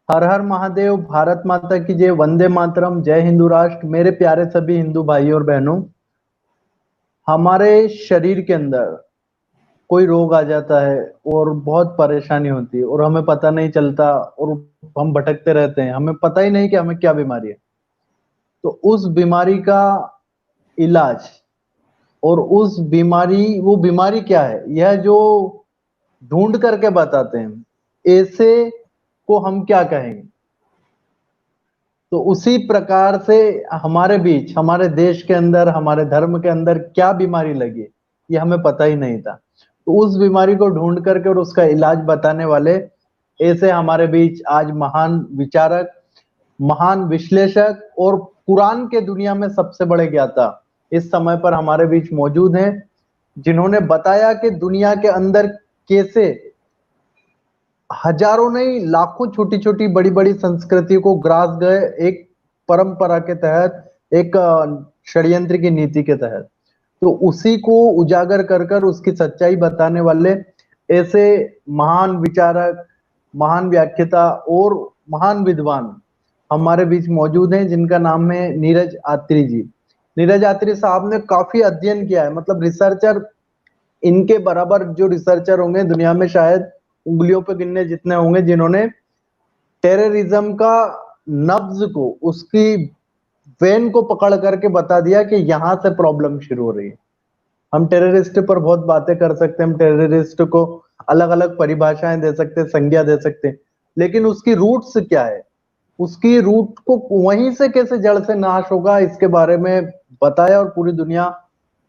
हर हर महादेव, भारत माता की जय, वंदे मातरम, जय हिंदू राष्ट्र। मेरे प्यारे सभी हिंदू भाइयों और बहनों, हमारे शरीर के अंदर कोई रोग आ जाता है और बहुत परेशानी होती है और हमें पता नहीं चलता और हम भटकते रहते हैं, हमें पता ही नहीं कि हमें क्या बीमारी है। तो उस बीमारी का इलाज और उस बीमारी वो बीमारी क्या है, यह जो ढूंढ करके बताते हैं, ऐसे को हम क्या कहेंगे। तो उसी प्रकार से हमारे बीच, हमारे देश के अंदर, हमारे धर्म के अंदर क्या बीमारी लगी, ये हमें पता ही नहीं था। तो उस बीमारी को ढूंढ करके और उसका इलाज बताने वाले ऐसे हमारे बीच आज महान विचारक, महान विश्लेषक और कुरान के दुनिया में सबसे बड़े ज्ञाता इस समय पर हमारे बीच मौजूद हैं, जिन्होंने बताया कि दुनिया के अंदर कैसे हजारों नहीं लाखों छोटी छोटी बड़ी बड़ी संस्कृतियों को ग्रास गए एक परंपरा के तहत, एक षड्यंत्र की नीति के तहत। तो उसी को उजागर कर कर उसकी सच्चाई बताने वाले ऐसे महान विचारक, महान व्याख्याता और महान विद्वान हमारे बीच मौजूद हैं, जिनका नाम है नीरज आत्री जी। नीरज आत्री साहब ने काफी अध्ययन किया है, मतलब रिसर्चर, इनके बराबर जो रिसर्चर होंगे दुनिया में शायद उंगलियों पे गिनने जितने होंगे, जिन्होंने टेररिज्म का नब्ज को, उसकी वेन को पकड़ करके बता दिया कि यहाँ से प्रॉब्लम शुरू हो रही है। हम टेररिस्ट पर बहुत बातें कर सकते हैं, हम टेररिस्ट को अलग अलग परिभाषाएं दे सकते हैं, संज्ञा दे सकते हैं, लेकिन उसकी रूट्स क्या है, उसकी रूट को वहीं से कैसे जड़ से नाश होगा, इसके बारे में बताया और पूरी दुनिया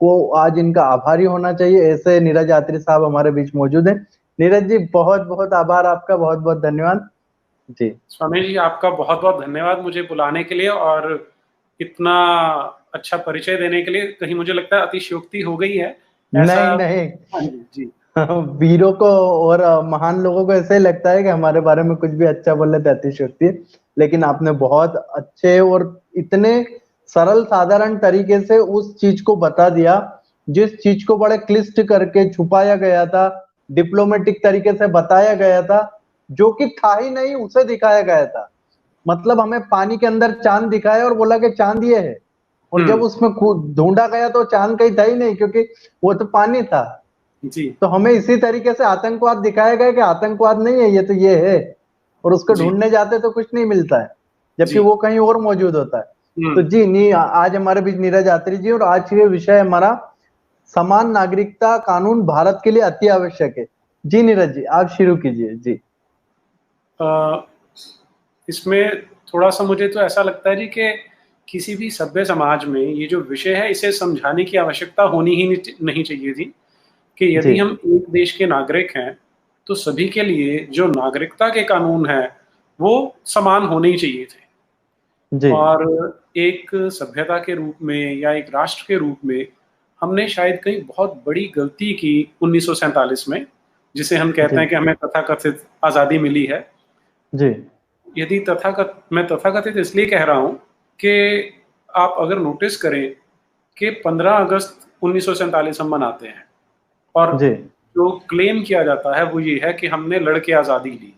को आज इनका आभारी होना चाहिए। ऐसे नीरज यात्री साहब हमारे बीच मौजूद हैं। नीरज जी, बहुत बहुत आभार आपका, बहुत बहुत धन्यवाद जी। स्वामी जी, आपका बहुत बहुत धन्यवाद मुझे बुलाने के लिए और इतना अच्छा परिचय देने के लिए। कहीं मुझे लगता है अतिशयोक्ति हो गई है ऐसा। नहीं नहीं, हाँ जी जी। वीरों को और महान लोगों को ऐसे ही लगता है कि हमारे बारे में कुछ भी अच्छा बोले तो अतिशयोक्ति है, लेकिन आपने बहुत अच्छे और इतने सरल साधारण तरीके से उस चीज को बता दिया, जिस चीज को बड़े क्लिष्ट करके छुपाया गया था, डिप्लोमेटिक तरीके से बताया गया था, जो कि था ही नहीं उसे दिखाया गया था। मतलब हमें पानी के अंदर चांद दिखाया और बोला कि चांद ये है, और जब उसमें ढूंढा गया तो चांद कहीं था ही नहीं, क्योंकि वो तो पानी था। जी तो हमें इसी तरीके से आतंकवाद दिखाया गया कि आतंकवाद नहीं है, ये तो ये है, और उसको जी ढूंढने जाते तो कुछ नहीं मिलता है, जबकि जी। वो कहीं और मौजूद होता है। तो जी नी आज हमारे बीच नीरज यात्री जी, और आज के विषय हमारा समान नागरिकता कानून भारत के लिए अति आवश्यक है। जी नीरज जी, आप शुरू कीजिए जी। इसमें थोड़ा सा मुझे तो ऐसा लगता है जी कि किसी भी सभ्य समाज में ये जो विषय है इसे समझाने की आवश्यकता होनी ही नहीं चाहिए थी कि जी यदि हम एक देश के नागरिक हैं तो सभी के लिए जो नागरिकता के कानून हैं वो समान होने ही चाहिए थे। जी और एक सभ्यता के रूप में या एक राष्ट्र के रूप में हमने शायद कहीं बहुत बड़ी गलती की 1947 में, जिसे हम कहते जी हैं कि हमें तथाकथित आज़ादी मिली है। जी यदि मैं तथाकथित इसलिए कह रहा हूँ कि आप अगर नोटिस करें कि 15 अगस्त 1947 हम मनाते हैं और जी। जो क्लेम किया जाता है वो ये है कि हमने लड़के आज़ादी ली।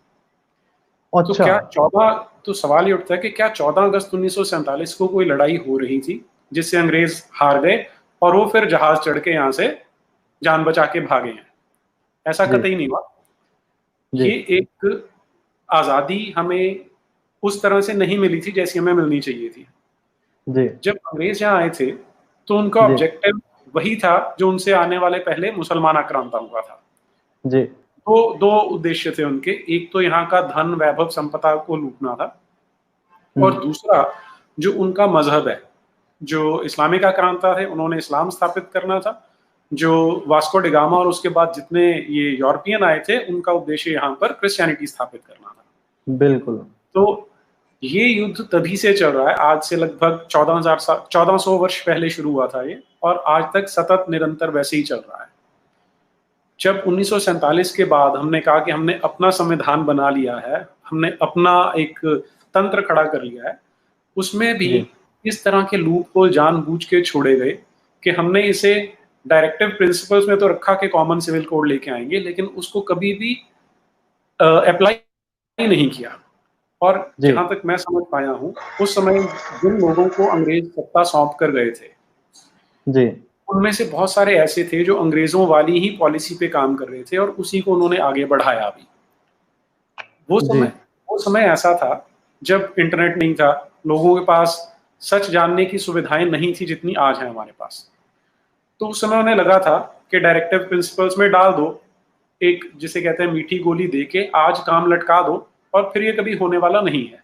तो अच्छा। क्या 14 तो सवाल ये उठता है कि क्या 14 अगस्त 1947 को कोई लड़ाई हो रही थी जिससे अंग्रेज हार गए और वो फिर जहाज चढ़ के यहाँ से जान बचा के भागे हैं? ऐसा जी कतई नहीं हुआ। जी ये एक आज़ादी हमें उस तरह से नहीं मिली थी जैसी हमें मिलनी चाहिए थी। जी जब अंग्रेज यहाँ आए थे तो उनका जी ऑब्जेक्टिव वही था जो उनसे आने वाले पहले मुसलमान आक्रांता हुआ था। जी तो दो उद्देश्य थे उनके, एक तो यहाँ का धन वैभव संपदा को लूटना था और दूसरा जो उनका मजहब है, जो इस्लामिक आक्रांता थे उन्होंने इस्लाम स्थापित करना था। जो वास्को डिगामा और उसके बाद जितने ये यूरोपियन आए थे उनका उद्देश्य यहाँ पर क्रिश्चियनिटी स्थापित करना था। बिल्कुल। तो ये युद्ध तभी से चल रहा है, आज से लगभग 1400 वर्ष पहले शुरू हुआ था ये, और आज तक सतत निरंतर वैसे ही चल रहा है। जब 1947 के बाद हमने कहा कि हमने अपना संविधान बना लिया है, हमने अपना एक तंत्र खड़ा कर लिया है, उसमें भी जी इस तरह के लूप होल जानबूझ के छोड़े गए कि हमने इसे डायरेक्टिव प्रिंसिपल्स में तो रखा कि कॉमन सिविल कोड लेके आएंगे, लेकिन उसको कभी भी अप्लाई नहीं किया। और जी जहां तक मैं समझ पाया हूँ, उस समय जिन लोगों को अंग्रेज सत्ता सौंप कर गए थे, जी उनमें से बहुत सारे ऐसे थे जो अंग्रेजों वाली ही पॉलिसी पे काम कर रहे थे और उसी को उन्होंने आगे बढ़ाया भी। वो जी समय वो समय ऐसा था जब इंटरनेट नहीं था, लोगों के पास सच जानने की सुविधाएं नहीं थी जितनी आज है हमारे पास। तो उस समय उन्हें लगा था कि डायरेक्टिव प्रिंसिपल्स में डाल दो, एक जिसे कहते हैं मीठी गोली दे के आज काम लटका दो, और फिर ये कभी होने वाला नहीं है।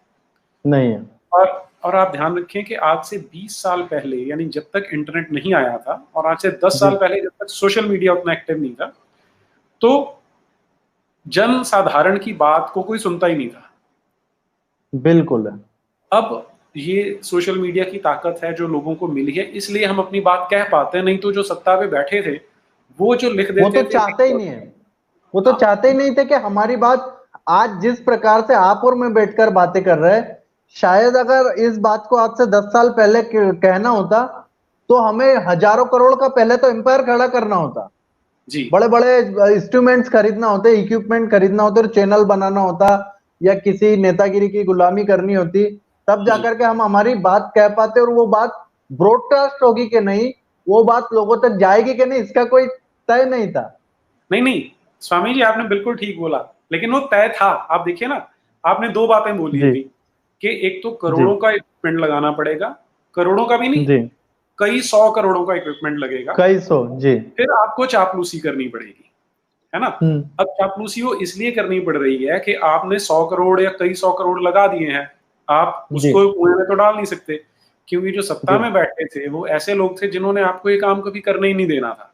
नहीं है। और और आप ध्यान रखें कि आज से 20 साल पहले, यानी जब तक इंटरनेट नहीं आया था, और आज से 10 जी साल पहले जब तक सोशल मीडिया उतना एक्टिव नहीं था, तो जन साधारण की बात को कोई सुनता ही नहीं था। बिल्कुल है। अब ये सोशल मीडिया की ताकत है जो लोगों को मिली है, इसलिए हम अपनी बात कह पाते हैं, नहीं तो जो सत्ता पे बैठे थे वो जो लिख वो तो देते थे। चाहते ही नहीं है, वो तो हाँ, चाहते ही नहीं थे कि हमारी बात, आज जिस प्रकार से आप और मैं बैठकर बातें कर रहे हैं, शायद अगर इस बात को आज से 10 साल पहले कहना होता तो हमें हजारों करोड़ का पहले तो एम्पायर खड़ा करना होता, जी बड़े बड़े इंस्ट्रूमेंट्स खरीदना होते, इक्विपमेंट खरीदना होता और चैनल बनाना होता, या किसी नेतागिरी की गुलामी करनी होती, तब जी जाकर के हम हमारी बात कह पाते और वो बात ब्रॉडकास्ट होगी कि नहीं, वो बात लोगों तक जाएगी कि नहीं, इसका कोई तय नहीं था। नहीं नहीं, स्वामी जी आपने बिल्कुल ठीक बोला, लेकिन वो तय था। आप देखिए ना, आपने दो बातें बोली जी अभी, कि एक तो जी करोड़ों का इक्विपमेंट लगाना पड़ेगा, करोड़ों का भी नहीं, जी कई 100 करोड़ों का इक्विपमेंट लगेगा, कई सौ। जी फिर आपको चापलूसी करनी पड़ेगी, है ना। हम्म अब चापलूसी वो इसलिए करनी पड़ रही है कि आपने 100 करोड़ या कई 100 करोड़ लगा दिए हैं, आप जी उसको कुएं में तो डाल नहीं सकते, क्योंकि जो सत्ता जी में बैठे थे वो ऐसे लोग थे जिन्होंने आपको ये काम कभी करने ही नहीं देना था।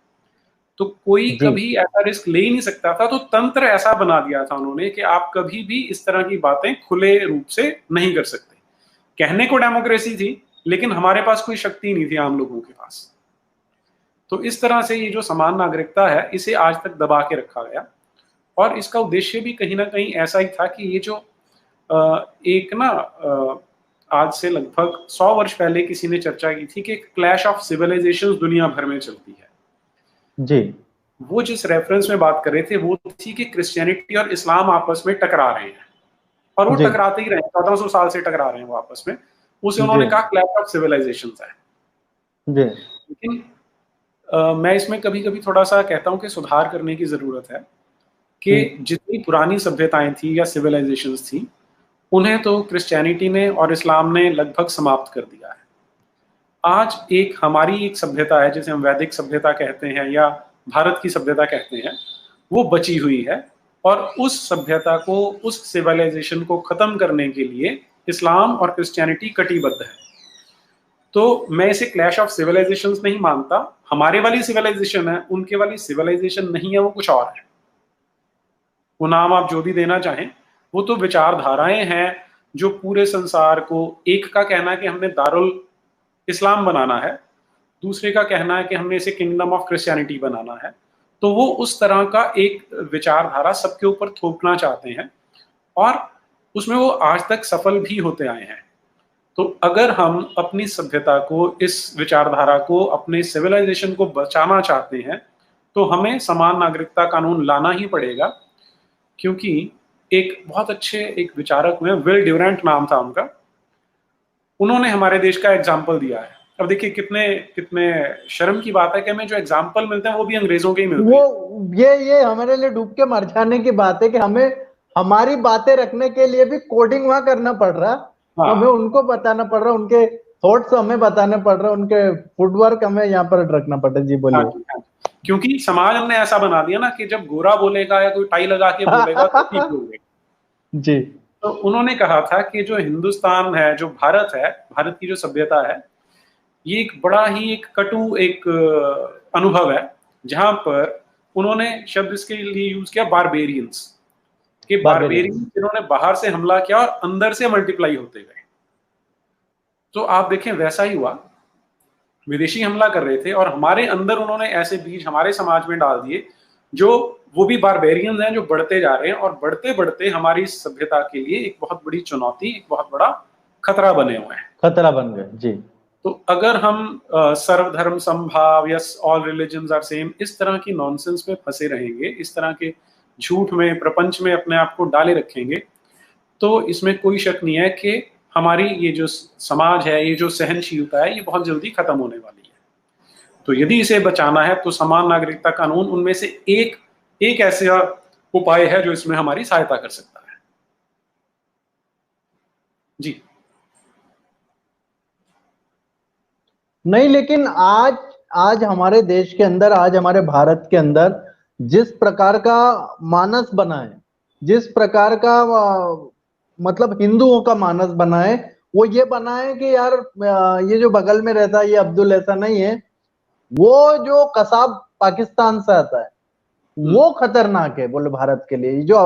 तो कोई जी कभी ऐसा रिस्क ले ही नहीं सकता था, तो तंत्र ऐसा बना दिया था उन्होंने कि आप कभी भी इस तरह की बातें खुले रूप से नहीं कर सकते। कहने को डेमोक्रेसी थी, लेकिन हमारे पास कोई शक्ति नहीं थी आम लोगों के पास। तो इस तरह से ये जो समान नागरिकता है, इसे आज तक दबा के रखा गया, और इसका उद्देश्य भी कहीं ना कहीं ऐसा ही था कि ये जो एक ना आज से लगभग 100 वर्ष पहले किसी ने चर्चा की थी कि क्लैश ऑफ सिविलाइजेशंस दुनिया भर में चलती है। जी वो जिस रेफरेंस में बात कर रहे थे वो थी कि क्रिश्चियनिटी और इस्लाम आपस में टकरा रहे हैं, और वो जी टकराते ही रहे, 1400 साल से टकरा रहे हैं वो आपस में। उसे जी उन्होंने कहा क्लैश ऑफ सिविलाइजेशंस है। जी लेकिन मैं इसमें कभी कभी थोड़ा सा कहता हूँ कि सुधार करने की जरूरत है, कि जितनी पुरानी सभ्यताएं थी या सिविलाइजेशंस थी, उन्हें तो क्रिश्चियनिटी ने और इस्लाम ने लगभग समाप्त कर दिया है। आज एक हमारी एक सभ्यता है जिसे हम वैदिक सभ्यता कहते हैं या भारत की सभ्यता कहते हैं, वो बची हुई है, और उस सभ्यता को, उस सिविलाइजेशन को खत्म करने के लिए इस्लाम और क्रिश्चियनिटी कटिबद्ध है। तो मैं इसे क्लैश ऑफ सिविलाइजेशंस नहीं मानता, हमारे वाली सिविलाइजेशन है, उनके वाली सिविलाइजेशन नहीं है, वो कुछ और है। वो नाम आप जो भी देना चाहें, वो तो विचारधाराएं हैं जो पूरे संसार को, एक का कहना है कि हमने दारुल इस्लाम बनाना है, दूसरे का कहना है कि हमने इसे किंगडम ऑफ क्रिश्चियनिटी बनाना है। तो वो उस तरह का एक विचारधारा सबके ऊपर थोपना चाहते हैं, और उसमें वो आज तक सफल भी होते आए हैं। तो अगर हम अपनी सभ्यता को, इस विचारधारा को, अपने सिविलाइजेशन को बचाना चाहते हैं, तो हमें समान नागरिकता कानून लाना ही पड़ेगा। क्योंकि एक बहुत अच्छे एक विचारक हुए, विल ड्यूरेंट नाम था उनका, उन्होंने हमारे देश का एग्जाम्पल दिया है। अब देखिए कितने कितने शर्म की बात है कि हमें जो एग्जाम्पल मिलते हैं वो भी अंग्रेजों के ही मिलते वो हैं। ये हमारे लिए डूब के मर जाने की बात है कि हमें हमारी बातें रखने के लिए भी कोडिंग वहां करना पड़ रहा, हमें हाँ उनको बताना पड़ रहा, उनके थॉट्स हमें बताने पड़ रहे, उनके फुटवर्क हमें यहाँ पर रखना पड़ रहा। जी हाँ बोलिए। जी, हाँ जी। क्योंकि समाज हमने ऐसा बना दिया ना कि जब गोरा बोलेगा या कोई टाई लगा के बोलेगा तो ठीक बोलेगा। जी तो उन्होंने कहा था कि जो हिंदुस्तान है, जो भारत है, भारत की जो सभ्यता है, ये एक बड़ा ही एक कटु एक अनुभव है, जहां पर उन्होंने शब्द इसके लिए यूज किया बारबेरियंस, कि बारबेरियंस। बारबेरियंस जिन्होंने बाहर से हमला किया और अंदर से मल्टीप्लाई होते गए। तो आप देखें वैसा ही हुआ, विदेशी हमला कर रहे थे और हमारे अंदर उन्होंने ऐसे बीज हमारे समाज में डाल दिए, जो वो भी बारबेरियंस हैं, जो बढ़ते जा रहे हैं, और बढ़ते बढ़ते हमारी सभ्यता के लिए एक बहुत बड़ी चुनौती, एक बहुत बड़ा खतरा बने हुए हैं। खतरा बन गए। जी तो अगर हम सर्वधर्म संभाव या ऑल रिलीजन्स आर सेम, इस तरह की नॉनसेंस में फंसे रहेंगे, इस तरह के झूठ में, प्रपंच में अपने आप को डाले रखेंगे, तो इसमें कोई शक नहीं है कि हमारी ये जो समाज है, ये जो सहनशीलता है, ये बहुत जल्दी खत्म होने वाली है। तो यदि इसे बचाना है तो समान नागरिकता कानून उनमें से एक ऐसा उपाय है जो इसमें हमारी सहायता कर सकता है। जी। नहीं, लेकिन आज आज हमारे देश के अंदर, आज हमारे भारत के अंदर जिस प्रकार का मानस बना है, जिस प्रकार का मतलब हिंदुओं का मानस बना है, वो ये बना है कि यार ये जो बगल में रहता है ये अब्दुल ऐसा नहीं है, वो जो कसाब पाकिस्तान से आता है वो खतरनाक है बोले भारत के लिए। जो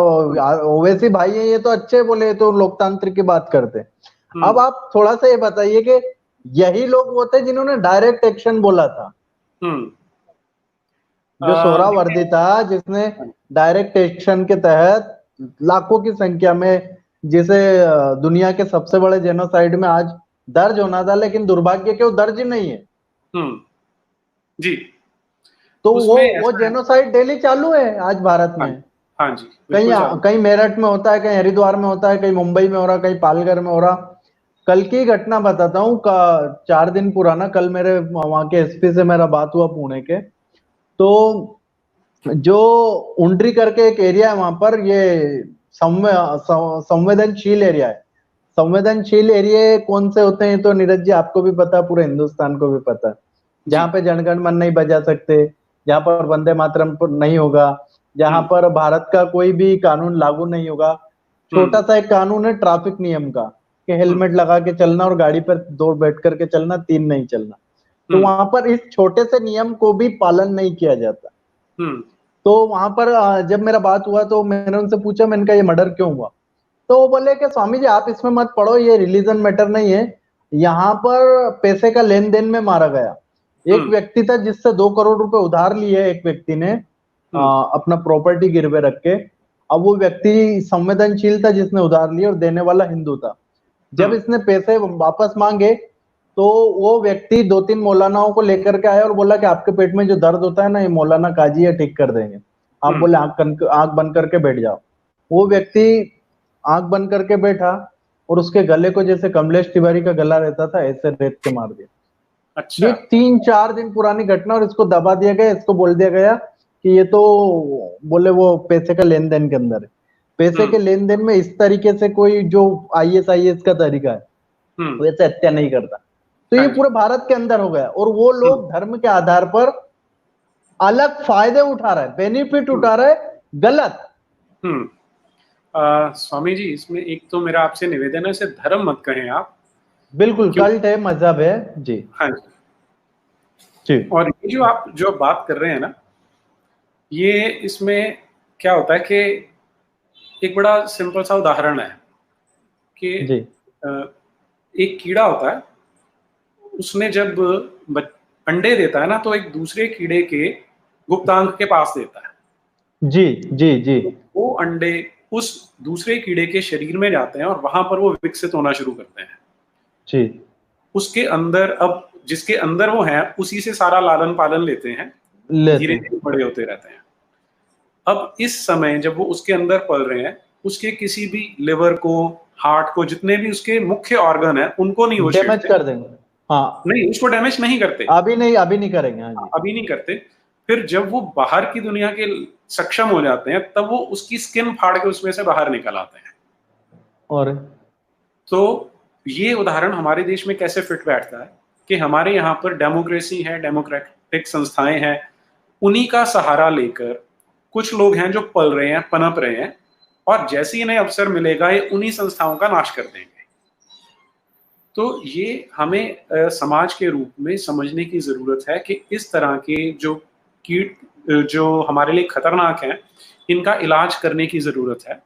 ओवैसी भाई है ये तो अच्छे, बोले तो लोकतांत्रिक की बात करते हैं। अब आप थोड़ा सा ये बताइए कि यही लोग वो थे जिन्होंने डायरेक्ट एक्शन बोला था, जो सोहरावर्दी था, जिसने डायरेक्ट एक्शन के तहत लाखों की संख्या में, जिसे दुनिया के सबसे बड़े जेनोसाइड में आज दर्ज होना था, लेकिन दुर्भाग्य के वो दर्ज ही नहीं है। जी। तो वो जेनोसाइड डेली चालू है आज भारत में। हाँ जी, कहीं मेरठ में होता है, कहीं हरिद्वार में होता है, कहीं मुंबई में हो रहा, कहीं पालघर में हो रहा। कल की घटना बताता हूँ, 4 दिन पुराना। कल मेरे वहां के एसपी से मेरा बात हुआ पुणे के। तो जो उंड्री करके एक एरिया है वहां पर, ये संवेदनशील एरिया है। संवेदनशील एरिया कौन से होते हैं तो नीरज जी आपको भी पता है, पूरे हिंदुस्तान को भी पता है। जहाँ पे जनगण मन नहीं बजा सकते, जहाँ पर वंदे मातरम नहीं होगा, जहाँ पर भारत का कोई भी कानून लागू नहीं होगा। छोटा सा एक कानून है ट्रैफिक नियम का कि हेलमेट लगा के चलना और गाड़ी पर 2 बैठ करके चलना, 3 नहीं चलना। तो वहां पर इस छोटे से नियम को भी पालन नहीं किया जाता। तो वहां पर जब मेरा बात हुआ तो मैंने उनसे पूछा, मैंने कहा ये मर्डर क्यों हुआ? तो वो बोले कि स्वामी जी आप इसमें मत पढ़ो, ये रिलीजन मैटर नहीं है, यहाँ पर पैसे का लेन देन में मारा गया। एक व्यक्ति था जिससे 2 करोड़ रुपए उधार लिए, एक व्यक्ति ने अपना प्रॉपर्टी गिरवे रख के। अब वो व्यक्ति संवेदनशील था जिसने उधार लिए, और देने वाला हिंदू था। जब इसने पैसे वापस मांगे तो वो व्यक्ति 2-3 मौलानाओं को लेकर के आया और बोला कि आपके पेट में जो दर्द होता है ना, ये मौलाना काजी है, ठीक कर देंगे। आप बोले आंख बंद करके बैठ जाओ। वो व्यक्ति आंख बंद करके बैठा और उसके गले को जैसे कमलेश तिवारी का गला रहता था ऐसे रेत के मार दिया। अच्छा। ये 3-4 दिन पुरानी घटना, और इसको दबा दिया गया। इसको बोल दिया गया कि ये तो बोले वो पैसे का लेन देन के अंदर है। पैसे के लेन देन में इस तरीके से कोई जो ISIS का तरीका है वैसे हत्या नहीं करता। तो ये पूरे भारत के अंदर हो गया, और वो लोग धर्म के आधार पर अलग फायदे उठा रहे हैं, बेनिफिट उठा रहे हैं, गलत। स्वामी जी इसमें एक तो मेरा आपसे निवेदन है, इसे धर्म मत कहें आप। बिल्कुल कल्ट है, मजहब है जी। हाँ जी। और ये जो आप बात कर रहे हैं ना, ये इसमें क्या होता है कि एक बड़ा सिंपल सा उदाहरण है कि एक कीड़ा होता है, उसने जब अंडे देता है ना तो एक दूसरे कीड़े के गुप्तांग के पास देता है। जी जी जी। वो अंडे उस दूसरे कीड़े के शरीर में जाते हैं और वहां पर वो विकसित होना शुरू करते हैं जी। उसके अंदर, अब जिसके अंदर वो है उसी से सारा लालन पालन लेते हैं, धीरे धीरे बड़े होते रहते हैं। अब इस समय जब वो उसके अंदर पल रहे हैं, उसके किसी भी लिवर को, हार्ट को, जितने भी उसके मुख्य ऑर्गन है उनको नहीं वो डैमेज कर देंगे। हाँ, नहीं, उसको डैमेज नहीं करते, अभी नहीं करेंगे। हाँ जी। अभी नहीं करते। फिर जब वो बाहर की दुनिया के सक्षम हो जाते हैं तब वो उसकी स्किन फाड़ के उसमें से बाहर निकल आते हैं। और तो ये उदाहरण हमारे देश में कैसे फिट बैठता है कि हमारे यहाँ पर डेमोक्रेसी है, डेमोक्रेटिक संस्थाएं हैं, उन्हीं का सहारा लेकर कुछ लोग हैं जो पल रहे हैं, पनप रहे हैं, और जैसे ही इन्हें अवसर मिलेगा ये उन्हीं संस्थाओं का नाश कर देंगे। तो ये हमें समाज के रूप में समझने की जरूरत है कि इस तरह के जो कीट जो हमारे लिए खतरनाक हैं, इनका इलाज करने की जरूरत है।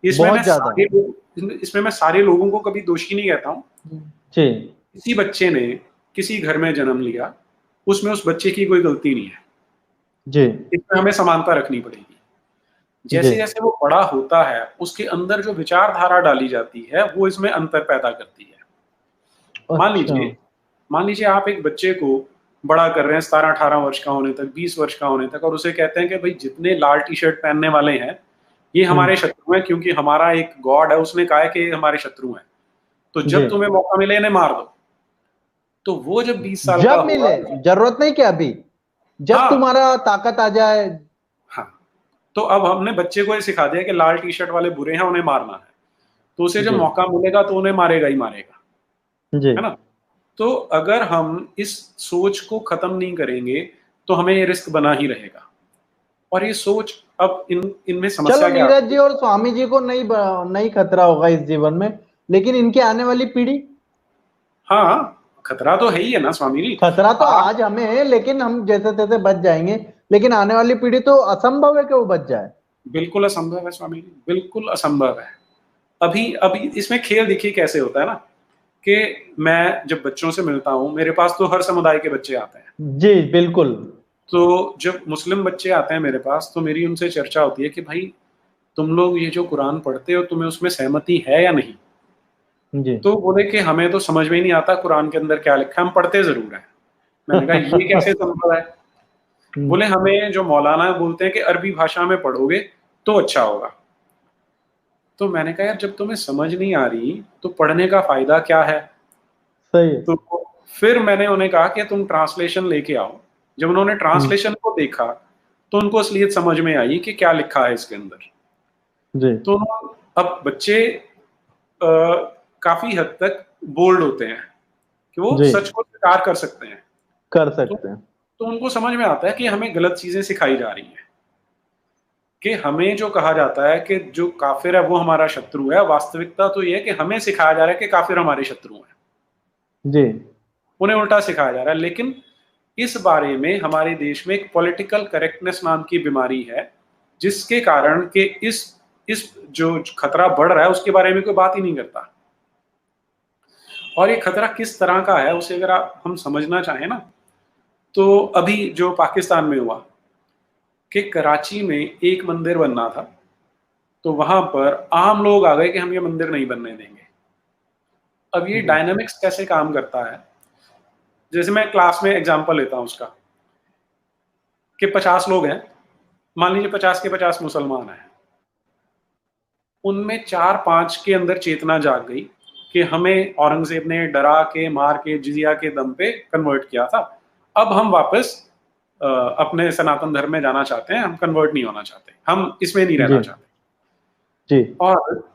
इसमें मैं सारे लोगों को कभी दोषी नहीं कहता हूँ। किसी बच्चे ने किसी घर में जन्म लिया, उसमें उस बच्चे की कोई गलती नहीं है जी। इसमें हमें समानता रखनी पड़ेगी। जैसे जैसे वो बड़ा होता है उसके अंदर जो विचारधारा डाली जाती है वो इसमें अंतर पैदा करती है। मान लीजिए आप एक बच्चे को बड़ा कर रहे हैं 17-18 वर्ष का होने तक, 20 वर्ष का होने तक, और उसे कहते हैं कि भाई जितने लाल टी शर्ट पहनने वाले हैं ये हमारे शत्रु हैं, क्योंकि हमारा एक गॉड है, उसने कहा है कि ये हमारे शत्रु हैं, तो जब तुम्हें मौका मिले इन्हें मार दो। तो वो जब 20 साल का जब हुआ, मिले, जरूरत नहीं कि अभी, जब हाँ तुम्हारा ताकत आ जाए। हाँ, तो अब हमने बच्चे को ये सिखा दिया कि लाल टी शर्ट वाले बुरे हैं, उन्हें मारना है, तो उसे जब जी मौका मिलेगा तो उन्हें मारेगा ही मारेगा, जी है ना। तो अगर हम इस सोच को खत्म नहीं करेंगे तो हमें ये रिस्क बना ही रहेगा। और ये सोच अब इनमें चलो समस्या क्या नीरज आती जी है? और स्वामी जी को नहीं खतरा होगा इस जीवन में, लेकिन इनकी आने वाली पीढ़ी, हाँ, खतरा तो है ही है ना स्वामी जी। खतरा तो आप आज हमें है, लेकिन हम जैसे तैसे बच जाएंगे, लेकिन आने वाली पीढ़ी तो असंभव है कि वो बच जाए। बिल्कुल असंभव है स्वामी जी, बिल्कुल असंभव है। अभी अभी इसमें खेल देखिए कैसे होता है ना, कि मैं जब बच्चों से मिलता हूँ, मेरे पास तो हर समुदाय के बच्चे आते हैं। जी बिल्कुल। तो जब मुस्लिम बच्चे आते हैं मेरे पास, तो मेरी उनसे चर्चा होती है कि भाई तुम लोग ये जो कुरान पढ़ते हो, तुम्हें उसमें सहमति है या नहीं। जी तो बोले कि हमें तो समझ में ही नहीं आता कुरान के अंदर क्या लिखा है, हम पढ़ते जरूर हैं। मैंने कहा ये कैसे संभव है। बोले हमें जो मौलाना बोलते हैं कि अरबी भाषा में पढ़ोगे तो अच्छा होगा। तो मैंने कहा यार जब तुम्हें समझ नहीं आ रही तो पढ़ने का फायदा क्या है। सही है। तो फिर मैंने उन्हें कहा कि तुम ट्रांसलेशन लेके आओ। जब उन्होंने ट्रांसलेशन को देखा तो उनको असलियत समझ में आई कि क्या लिखा है इसके अंदर। जी तो अब बच्चे अ, काफी हद तक बोल्ड होते हैं कि वो जी सच को स्वीकार कर सकते हैं। कर तो, सकते हैं। तो उनको समझ में आता है कि हमें गलत चीजें सिखाई जा रही हैं, कि हमें जो कहा जाता है कि जो काफिर है वो हमारा शत्रु है, वास्तविकता तो ये है कि हमें सिखाया जा रहा है कि काफिर हमारे शत्रु हैं। जी उन्हें उल्टा सिखाया जा रहा है। लेकिन इस बारे में हमारे देश में एक पॉलिटिकल करेक्टनेस नाम की बीमारी है, जिसके कारण कि इस जो खतरा बढ़ रहा है उसके बारे में कोई बात ही नहीं करता। और ये खतरा किस तरह का है उसे अगर हम समझना चाहें ना, तो अभी जो पाकिस्तान में हुआ कि कराची में एक मंदिर बनना था, तो वहां पर आम लोग आ गए कि हम ये मंदिर नहीं बनने देंगे। अब ये जी डायनामिक्स कैसे काम करता है, जैसे मैं क्लास में एग्जांपल लेता हूं उसका, कि 50 लोग हैं, मान लीजिए 50 के 50 मुसलमान हैं, उनमें 4-5 के अंदर चेतना जाग गई कि हमें औरंगजेब ने डरा के मार के जिजिया के दम पे कन्वर्ट किया था, अब हम वापस अपने सनातन धर्म में जाना चाहते हैं, हम कन्वर्ट नहीं होना चाहते, हम इसमें नहीं जी रहना चाहते। जी और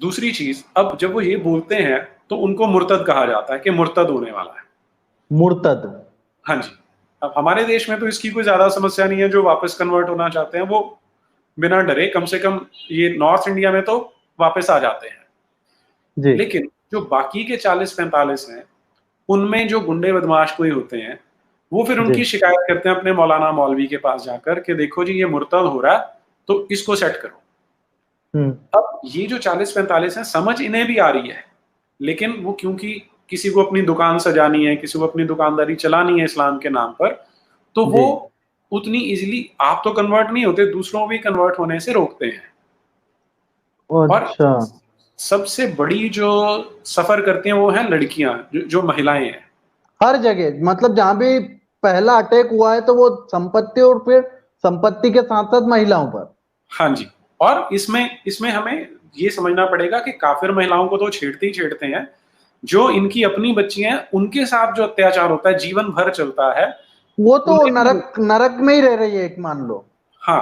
दूसरी चीज, अब जब वो ये बोलते हैं तो उनको मुर्तद कहा जाता है कि मुर्तद होने वाला है। मुर्तद। हाँ जी। अब हमारे देश में तो इसकी कोई ज्यादा समस्या नहीं है, जो वापस कन्वर्ट होना चाहते हैं वो बिना डरे कम से कम ये नॉर्थ इंडिया में तो वापस आ जाते हैं। जी लेकिन जो बाकी के 40-45 हैं, उनमें जो गुंडे बदमाश कोई होते हैं, वो फिर जी उनकी शिकायत करते हैं अपने मौलाना मौलवी के पास जाकर कि देखो जी ये मुर्तद हो रहा है, तो इसको सेट करो। हम्म अब ये जो 40-45 हैं, समझ इन्हें भी आ रही है, लेकिन वो क्योंकि किसी को अपनी दुकान सजानी है, किसी को अपनी दुकानदारी चलानी है इस्लाम के नाम पर, तो जी वो उतनी इजीली आप तो कन्वर्ट नहीं होते, दूसरों को भी कन्वर्ट होने से रोकते हैं। और अच्छा। सबसे बड़ी जो सफर करती हैं वो है लड़कियां, जो महिलाएं हैं। हर जगह मतलब जहां भी पहला अटैक हुआ है तो वो संपत्ति और फिर संपत्ति के साथ साथ महिलाओं पर। हाँ जी। और इसमें इसमें हमें ये समझना पड़ेगा कि काफिर महिलाओं को तो छेड़ते ही छेड़ते हैं, जो इनकी अपनी बच्ची हैं उनके साथ जो अत्याचार होता है जीवन भर चलता है, वो तो उन्हें भी। नरक नरक में ही रह रही है, एक मान लो। हाँ।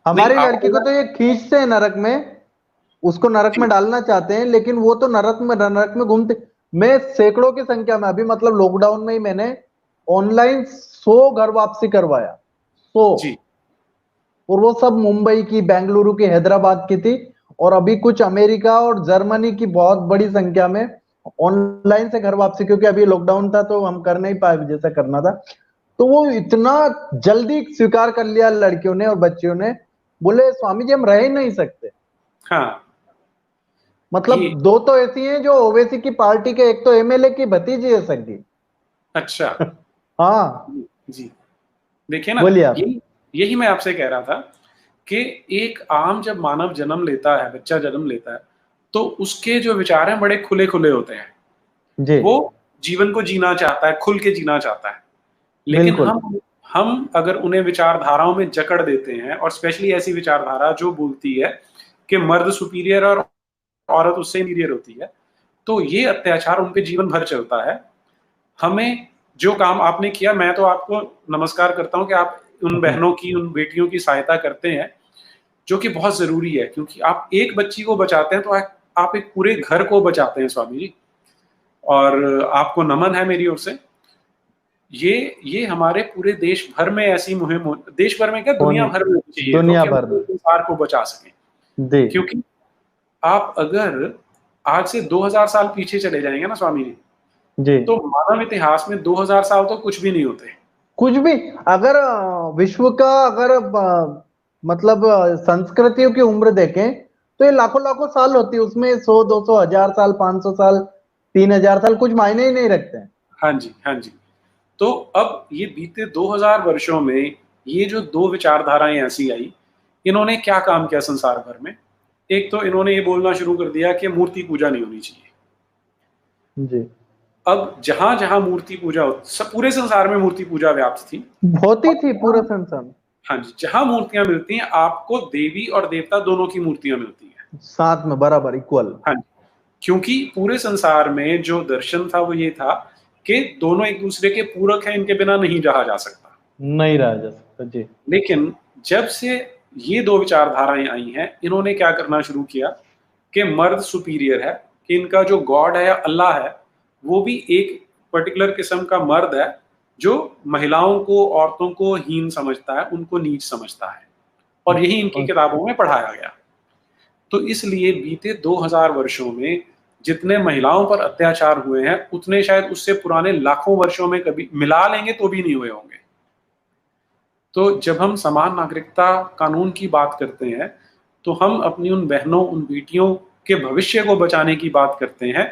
नहीं हमारी लड़की को आपको, तो ये खींचते हैं नरक में, उसको नरक में डालना चाहते हैं, लेकिन वो तो नरक में घूमते। मैं सैकड़ों की संख्या में अभी मतलब लॉकडाउन में ही मैंने ऑनलाइन 100 घर वापसी करवाया, 100। जी और वो सब मुंबई की, बेंगलुरु की, हैदराबाद की थी। और अभी कुछ अमेरिका और जर्मनी की बहुत बड़ी संख्या में ऑनलाइन से घर वापसी, क्योंकि अभी लॉकडाउन था तो हम कर नहीं पाए जैसा करना था। तो वो इतना जल्दी स्वीकार कर लिया लड़कियों ने और बच्चियों ने, बोले स्वामी जी हम रह ही नहीं सकते। हाँ। मतलब ये दो तो ऐसी हैं जो ओवैसी की पार्टी के, एक तो एमएलए की भतीजी है सगी। अच्छा। हाँ जी देखिए ना, बोलिए आप। यही यही मैं आपसे कह रहा था कि एक आम जब मानव जन्म लेता है, बच्चा जन्म लेता है, तो उसके जो विचार हैं बड़े खुले खुले होते हैं। जी वो जीवन को जीना चाहता है, खुल के जीना चाहता है। लेकिन बिल्कुल। हम अगर उन्हें विचारधाराओं में जकड़ देते हैं, और स्पेशली ऐसी विचारधारा जो बोलती है कि मर्द सुपीरियर और औरत उससे इंफीरियर होती है, तो ये अत्याचार उनके जीवन भर चलता है। हमें जो काम आपने किया, मैं तो आपको नमस्कार करता हूँ कि आप उन बहनों की, उन बेटियों की सहायता करते हैं, जो कि बहुत जरूरी है, क्योंकि आप एक बच्ची को बचाते हैं तो आप एक पूरे घर को बचाते हैं स्वामी जी। और आपको नमन है मेरी ओर से। ये हमारे पूरे देश भर में ऐसी मुहिम देश भर में क्या, दुनिया भर में चाहिए, तो दुनिया कि हम भर में संसार को बचा सकें। जी क्योंकि आप अगर आज से 2000 साल पीछे चले जाएंगे ना स्वामी जी, जी, तो मानव इतिहास में 2000 साल तो कुछ भी नहीं होते। कुछ भी। अगर विश्व का अगर मतलब संस्कृतियों की उम्र देखें तो ये लाखों लाखों साल होती है, उसमें 100 200 1000 साल 500 साल 3000 साल कुछ मायने ही नहीं रखते हैं। हाँ जी, हाँ जी। तो अब ये बीते 2000 वर्षों में ये जो दो विचारधाराएं ऐसी आई, इन्होंने क्या काम किया संसार भर में। एक तो इन्होंने ये बोलना शुरू कर दिया कि मूर्ति पूजा नहीं होनी चाहिए। जी, अब जहां जहां मूर्ति पूजा सब पूरे संसार में मूर्ति पूजा व्याप्त थी। होती और थी पूरे संसार में। हाँ जी, जहां मूर्तियां मिलती हैं, आपको देवी और देवता दोनों की मूर्तियां मिलती हैं। साथ में बराबर इक्वल। हाँ जी, क्योंकि पूरे संसार में जो दर्शन था वो ये था कि दोनों एक दूसरे के पूरक हैं, इनके बिना नहीं रहा जा सकता। नहीं रहा जा सकता जी। लेकिन जब से ये दो विचारधाराएं आई हैं, इन्होंने क्या करना शुरू किया कि मर्द सुपीरियर है, कि इनका जो गॉड है या अल्लाह है, वो भी एक पर्टिकुलर किस्म का मर्द है, जो महिलाओं को, औरतों को हीन समझता है, उनको नीच समझता है। और यही इनकी किताबों में पढ़ाया गया। तो इसलिए बीते 2000 वर्षों में जितने महिलाओं पर अत्याचार हुए हैं, उतने शायद उससे पुराने लाखों वर्षों में कभी मिला लेंगे तो भी नहीं हुए होंगे। तो जब हम समान नागरिकता कानून की बात करते हैं, तो हम अपनी उन बहनों, उन बेटियों के भविष्य को बचाने की बात करते हैं,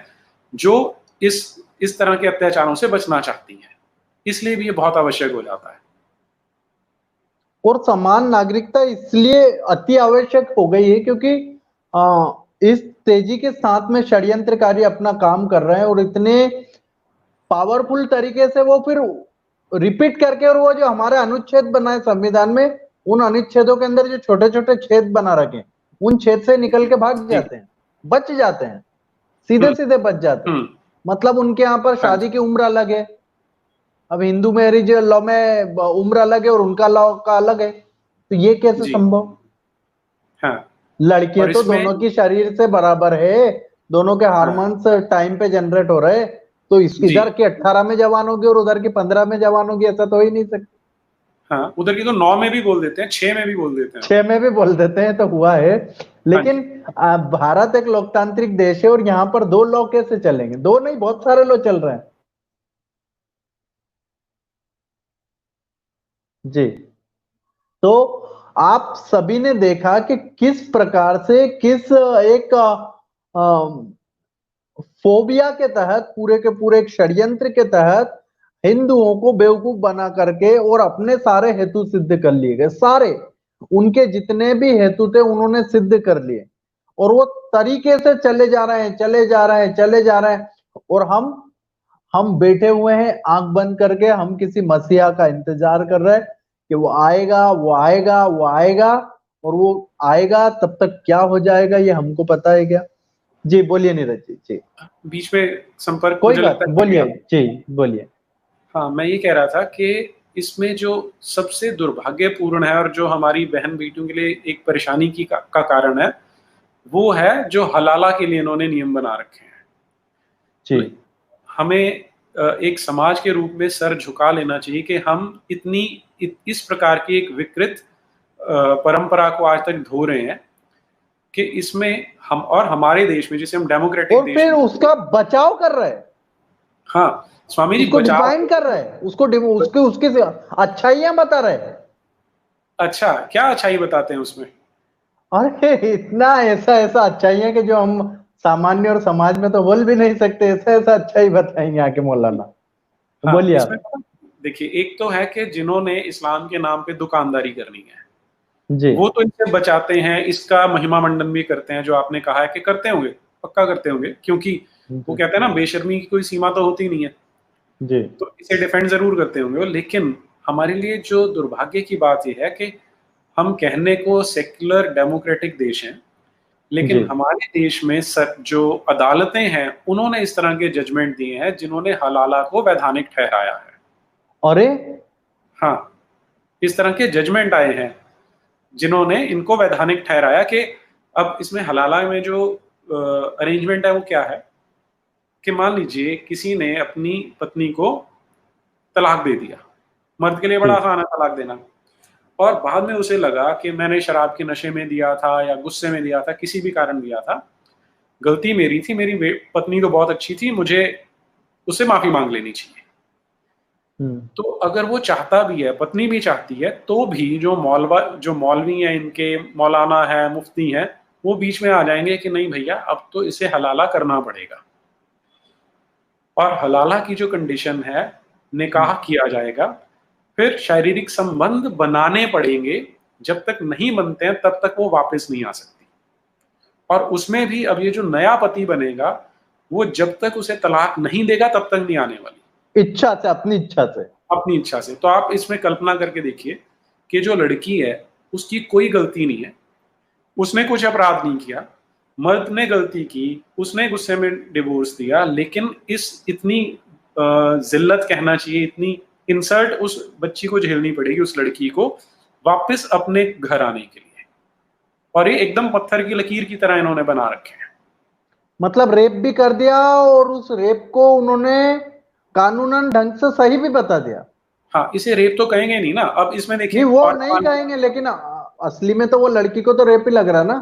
जो इस तरह के अत्याचारों से बचना चाहती हैं। इसलिए भी ये बहुत आवश्यक हो जाता है। और समान नागरिकता इसलिए अति आवश्यक हो गई है क्योंकि इस तेजी के साथ में षड्यंत्रकारी अपना काम कर रहे हैं और इतने पावरफुल तरीके से वो फिर रिपीट करके, और वो जो हमारे अनुच्छेद बनाए संविधान में, उन अनुच्छेदों के अंदर जो छोटे छोटे छेद बना रखे, उन छेद से निकल के भाग जाते हैं, बच जाते हैं, सीधे सीधे बच जाते हैं। मतलब उनके यहाँ पर शादी की उम्र अलग है। अब हिंदू मैरिज लॉ में उम्र अलग है और उनका लॉ का अलग है, तो ये कैसे संभव? हाँ, लड़कियां तो दोनों की शरीर से बराबर है, दोनों के हार्मोन्स टाइम पे जनरेट हो रहे, तो इधर की 18 में जवान होगी और उधर की 15 में जवान होगी, ऐसा तो हो ही नहीं सकता। हाँ, उधर की तो 9 में भी बोल देते हैं, 6 में भी बोल देते हैं, 6 में भी बोल देते हैं, तो हुआ है। लेकिन भारत एक लोकतांत्रिक देश है और यहाँ पर दो लॉ कैसे चलेंगे? दो नहीं, बहुत सारे लॉ चल रहे हैं जी। तो आप सभी ने देखा कि किस प्रकार से, किस एक फोबिया के तहत, पूरे के पूरे एक षड्यंत्र के तहत हिंदुओं को बेवकूफ बना करके और अपने सारे हेतु सिद्ध कर लिए गए। सारे उनके जितने भी हेतु थे उन्होंने सिद्ध कर लिए, और वो तरीके से चले जा रहे हैं, चले जा रहे हैं, चले जा रहे हैं। और हम बैठे हुए हैं आंख बंद करके, हम किसी मसीहा का इंतजार कर रहे हैं कि वो आएगा, वो आएगा, वो आएगा, और वो आएगा तब तक क्या हो जाएगा ये हमको पता है क्या? जी बोलिए नीरज जी। जी, बीच में संपर्क कोई मुझे बात लगता नहीं, है बोलिए गया। जी, बोलिए। हाँ, मैं ये कह रहा था कि इसमें जो सबसे दुर्भाग्यपूर्ण है और जो हमारी बहन बेटियों के लिए एक परेशानी का कारण है, वो है जो हलाला के लिए इन्होंने नियम बना रखे हैं। जी, हमें एक समाज के रूप में सर झुका लेना चाहिए कि हम इस प्रकार की एक विकृत परंपरा को आज तक धो रहे हैं, कि इसमें हम, और हमारे देश में जिसे हम डेमोक्रेटिक और देश फिर में, उसका बचाव कर रहे हैं, हाँ स्वामी जी, उसको बचाव। डिफाइन कर रहे हैं, उसको उसकी उसकी अच्छाइयां बता रहे हैं। अच्छा, क्या अच्छाई बताते हैं उसमें? अरे इतना ऐसा ऐसा अच्छाइयां कि जो हम सामान्य और समाज में तो बोल भी नहीं सकते, ऐसा ऐसा अच्छाई बताएंगे आके मौलाना। हाँ, बोलिए इसमें आप। देखिए, एक तो है कि जिन्होंने इस्लाम के नाम पे दुकानदारी करनी है, जी, वो तो इनसे बचाते हैं, इसका महिमा मंडन भी करते हैं, जो आपने कहा है कि करते होंगे, पक्का करते होंगे, क्योंकि वो कहते हैं ना, बेशर्मी की कोई सीमा तो होती नहीं है, जी, तो इसे डिफेंड जरूर करते होंगे। लेकिन हमारे लिए जो दुर्भाग्य की बात यह है कि हम कहने को सेक्युलर डेमोक्रेटिक देश हैं, लेकिन जी। हमारे देश में जो अदालतें हैं उन्होंने इस तरह के जजमेंट दिए हैं जिन्होंने हलाला को वैधानिक ठहराया है। अरे हाँ, इस तरह के जजमेंट आए हैं जिन्होंने इनको वैधानिक ठहराया कि अब इसमें हलाला में जो अरेंजमेंट है वो क्या है कि मान लीजिए किसी ने अपनी पत्नी को तलाक दे दिया। मर्द के लिए बड़ा आसान है तलाक देना, और बाद में उसे लगा कि मैंने शराब के नशे में दिया था या गुस्से में दिया था, किसी भी कारण दिया था, गलती मेरी थी, मेरी पत्नी तो बहुत अच्छी थी, मुझे उससे माफी मांग लेनी चाहिए। तो अगर वो चाहता भी है, पत्नी भी चाहती है, तो भी जो मौलवी हैं, इनके मौलाना है, मुफ्ती हैं, वो बीच में आ जाएंगे कि नहीं भैया अब तो इसे हलाला करना पड़ेगा। और हलाला की जो कंडीशन है, निकाह किया जाएगा, फिर शारीरिक संबंध बनाने पड़ेंगे, जब तक नहीं बनते हैं तब तक वो वापस नहीं आ सकती। और उसमें भी अब ये जो नया पति बनेगा, वो जब तक उसे तलाक नहीं देगा तब तक नहीं आने वाली। इच्छा से, अपनी इच्छा से। अपनी इच्छा से। तो आप इसमें कल्पना करके देखिए कि जो लड़की है उसकी कोई गलती नहीं है, उसने कुछ अपराध नहीं किया, मर्द ने गलती की, उसने गुस्से में डिवोर्स दिया, लेकिन इतनी जिल्लत कहना चाहिए, इतनी इंसल्ट उस बच्ची को झेलनी पड़ेगी, उस लड़की को, वापस अपने घर आने के लिए। और ये एकदम पत्थर की लकीर की तरह इन्होंने बना रखे हैं। मतलब रेप भी कर दिया और उस रेप को उन्होंने कानूनन ढंग से सही भी बता दिया। हाँ, इसे रेप तो कहेंगे नहीं ना। अब इसमें देखिए, नहीं, वो नहीं कहेंगे, लेकिन असली में तो वो लड़की को तो रेप ही लग रहा ना।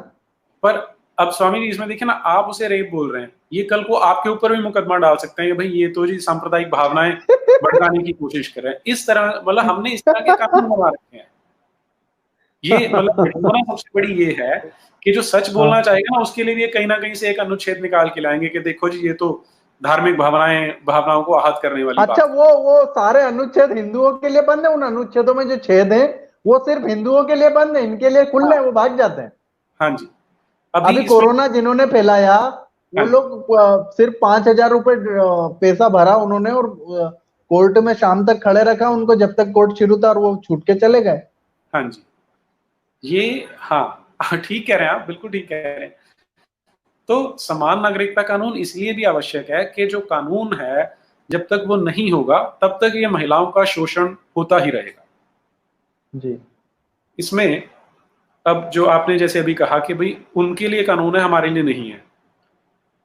पर अब स्वामी जी इसमें देखिए ना, आप उसे रेप बोल रहे हैं, ये कल को आपके ऊपर भी मुकदमा डाल सकते हैं कि भाई ये तो जी सांप्रदायिक भावनाएं भड़काने की कोशिश कर रहे हैं। इस तरह मतलब हमने इस तरह के कानून बना रखे हैं। ये मतलब विडंबना सबसे बड़ी ये है कि जो सच बोलना चाहेगा ना, उसके लिए भी कहीं ना कहीं से एक अनुच्छेद निकाल के लाएंगे कि देखो जी ये तो धार्मिक भावनाओं को आहत करने वाली अच्छा, बात। वो सारे अनुच्छेद हिंदुओं के लिए बंद है? उन अनुच्छेदों में जो छेद है वो सिर्फ हिंदुओं के लिए बंद है, इनके लिए खुले हैं, वो भाग जाते हैं। हाँ जी। अभी कोरोना जिन्होंने फैलाया वो लोग सिर्फ 5,000 रुपए पैसा भरा उन्होंने और कोर्ट में शाम तक खड़े रखा उनको, जब तक कोर्ट शुरू था, और वो छूट के चले गए। हाँ जी, ये हाँ ठीक कह रहे हैं आप, बिल्कुल ठीक कह रहे हैं। तो समान नागरिकता कानून इसलिए भी आवश्यक है कि जो कानून है जब तक वो नहीं होगा तब तक ये महिलाओं का शोषण होता ही रहेगा। जी। इसमें अब जो आपने जैसे अभी कहा कि भाई उनके लिए कानून है, हमारे लिए नहीं है।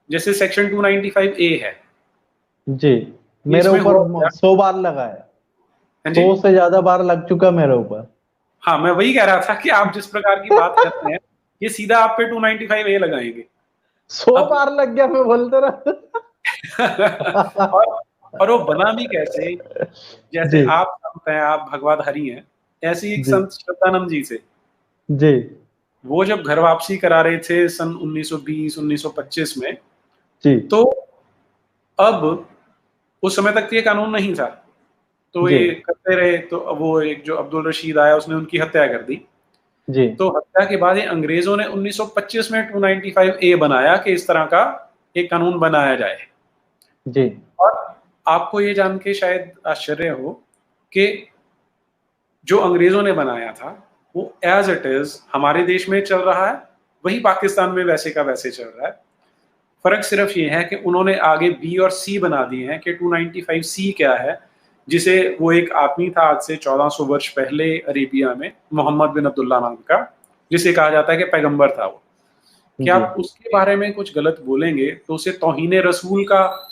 जैसे सेक्शन 295A है जी, मेरे ऊपर 100 बार लगा है। 100 से ज्यादा बार लग चुका मेरे ऊपर। हाँ, मैं वही कह रहा था कि आप जिस प्रकार की बात करते हैं ये सीधा आप पे 295A लगाएंगे। 100 बार लग गया, मैं बोलते रहा। और वो बना भी कैसे, जैसे आप संत हैं, आप भगवतधारी हैं, ऐसी एक संत श्रद्धानंद जी से जी, वो जब घर वापसी करा रहे थे सन 1920-1925 में जी, तो अब उस समय तक ये कानून नहीं था, तो ये करते रहे। तो वो एक जो अब्दुल रशीद आया उसने उनकी हत्या कर दी। जी। तो हत्या के बाद अंग्रेजों ने 1925 में 295A बनाया कि इस तरह का एक कानून बनाया जाए। जी। और आपको ये जान के शायद आश्चर्य हो कि जो अंग्रेजों ने बनाया था वो एज इट इज हमारे देश में चल रहा है, वही पाकिस्तान में वैसे का वैसे चल रहा है। फर्क सिर्फ ये है कि उन्होंने आगे बी और सी बना दिए हैं कि 295C क्या है, जिसे वो एक आदमी था आज से 1400 वर्ष पहले अरेबिया में, मोहम्मद बिन अब्दुल्ला नाम का, जिसे कहा जाता है कि पैगंबर था वो, कि आप उसके बारे में कुछ गलत बोलेंगे तो उसे तौहीने रसूल का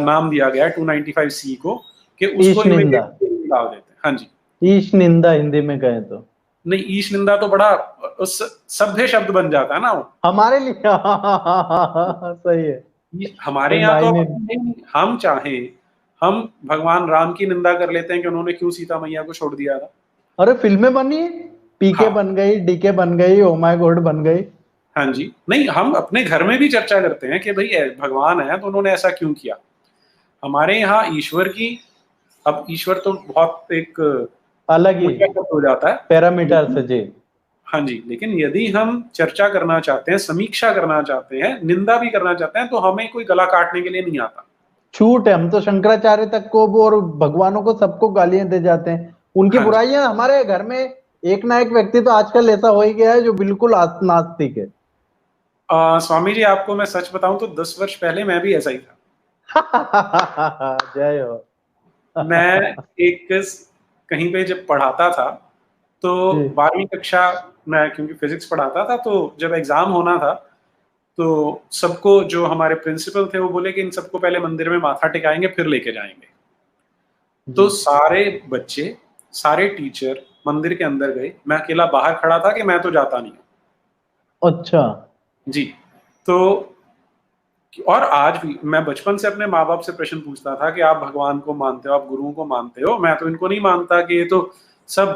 नाम दिया गया है 295C को, कि उसको इमीडिएटली डाल देते हैं। हाँ जी, ईश निंदा हिंदी में कहे तो। नहीं, ईश निंदा तो बड़ा सभ्य शब्द बन जाता है ना वो हमारे लिए। सही है। हमारे यहाँ तो हम चाहें हम भगवान राम की निंदा कर लेते हैं कि उन्होंने क्यों सीता मैया को छोड़ दिया था। अरे फिल्में बनी है, पीके बन गई, डीके बन गई, ओ माय गॉड बन गई। हाँ जी, नहीं हम अपने घर में भी चर्चा करते हैं कि भाई भगवान है तो उन्होंने ऐसा क्यों किया। हमारे यहाँ ईश्वर की, अब ईश्वर तो बहुत एक अलग ही हो जाता है पैरामीटर से। जी हाँ जी, लेकिन यदि हम चर्चा करना चाहते हैं, समीक्षा करना चाहते हैं, निंदा भी करना चाहते हैं, तो हमें कोई गला काटने के लिए नहीं आता। छूट है, हम तो शंकराचार्य तक को और भगवानों को सबको गालियां दे जाते हैं, उनकी हाँ जी। बुराइयां हमारे घर में एक ना एक व्यक्ति तो आजकल ऐसा हो ही गया है जो बिल्कुल नास्तिक है। स्वामी जी, आपको मैं सच बताऊं तो 10 वर्ष पहले मैं भी ऐसा ही था। जय हो। मैं एक कहीं पे जब पढ़ाता था, तो जी 12वीं कक्षा में, क्योंकि फिजिक्स पढ़ाता था, तो जब एग्जाम होना था तो सबको, जो हमारे प्रिंसिपल थे, वो बोले कि इन सबको पहले मंदिर में माथा टिकाएंगे फिर लेके जाएंगे। तो जी। सारे बच्चे, सारे टीचर मंदिर के अंदर गए, मैं अकेला बाहर खड़ा था कि मैं तो जाता नहीं हूँ। अच्छा। जी। तो और आज भी मैं बचपन से अपने माँ बाप से प्रश्न पूछता था कि आप भगवान को मानते हो, आप गुरुओं को मानते हो? मैं तो इनको नहीं मानता, कि ये तो सब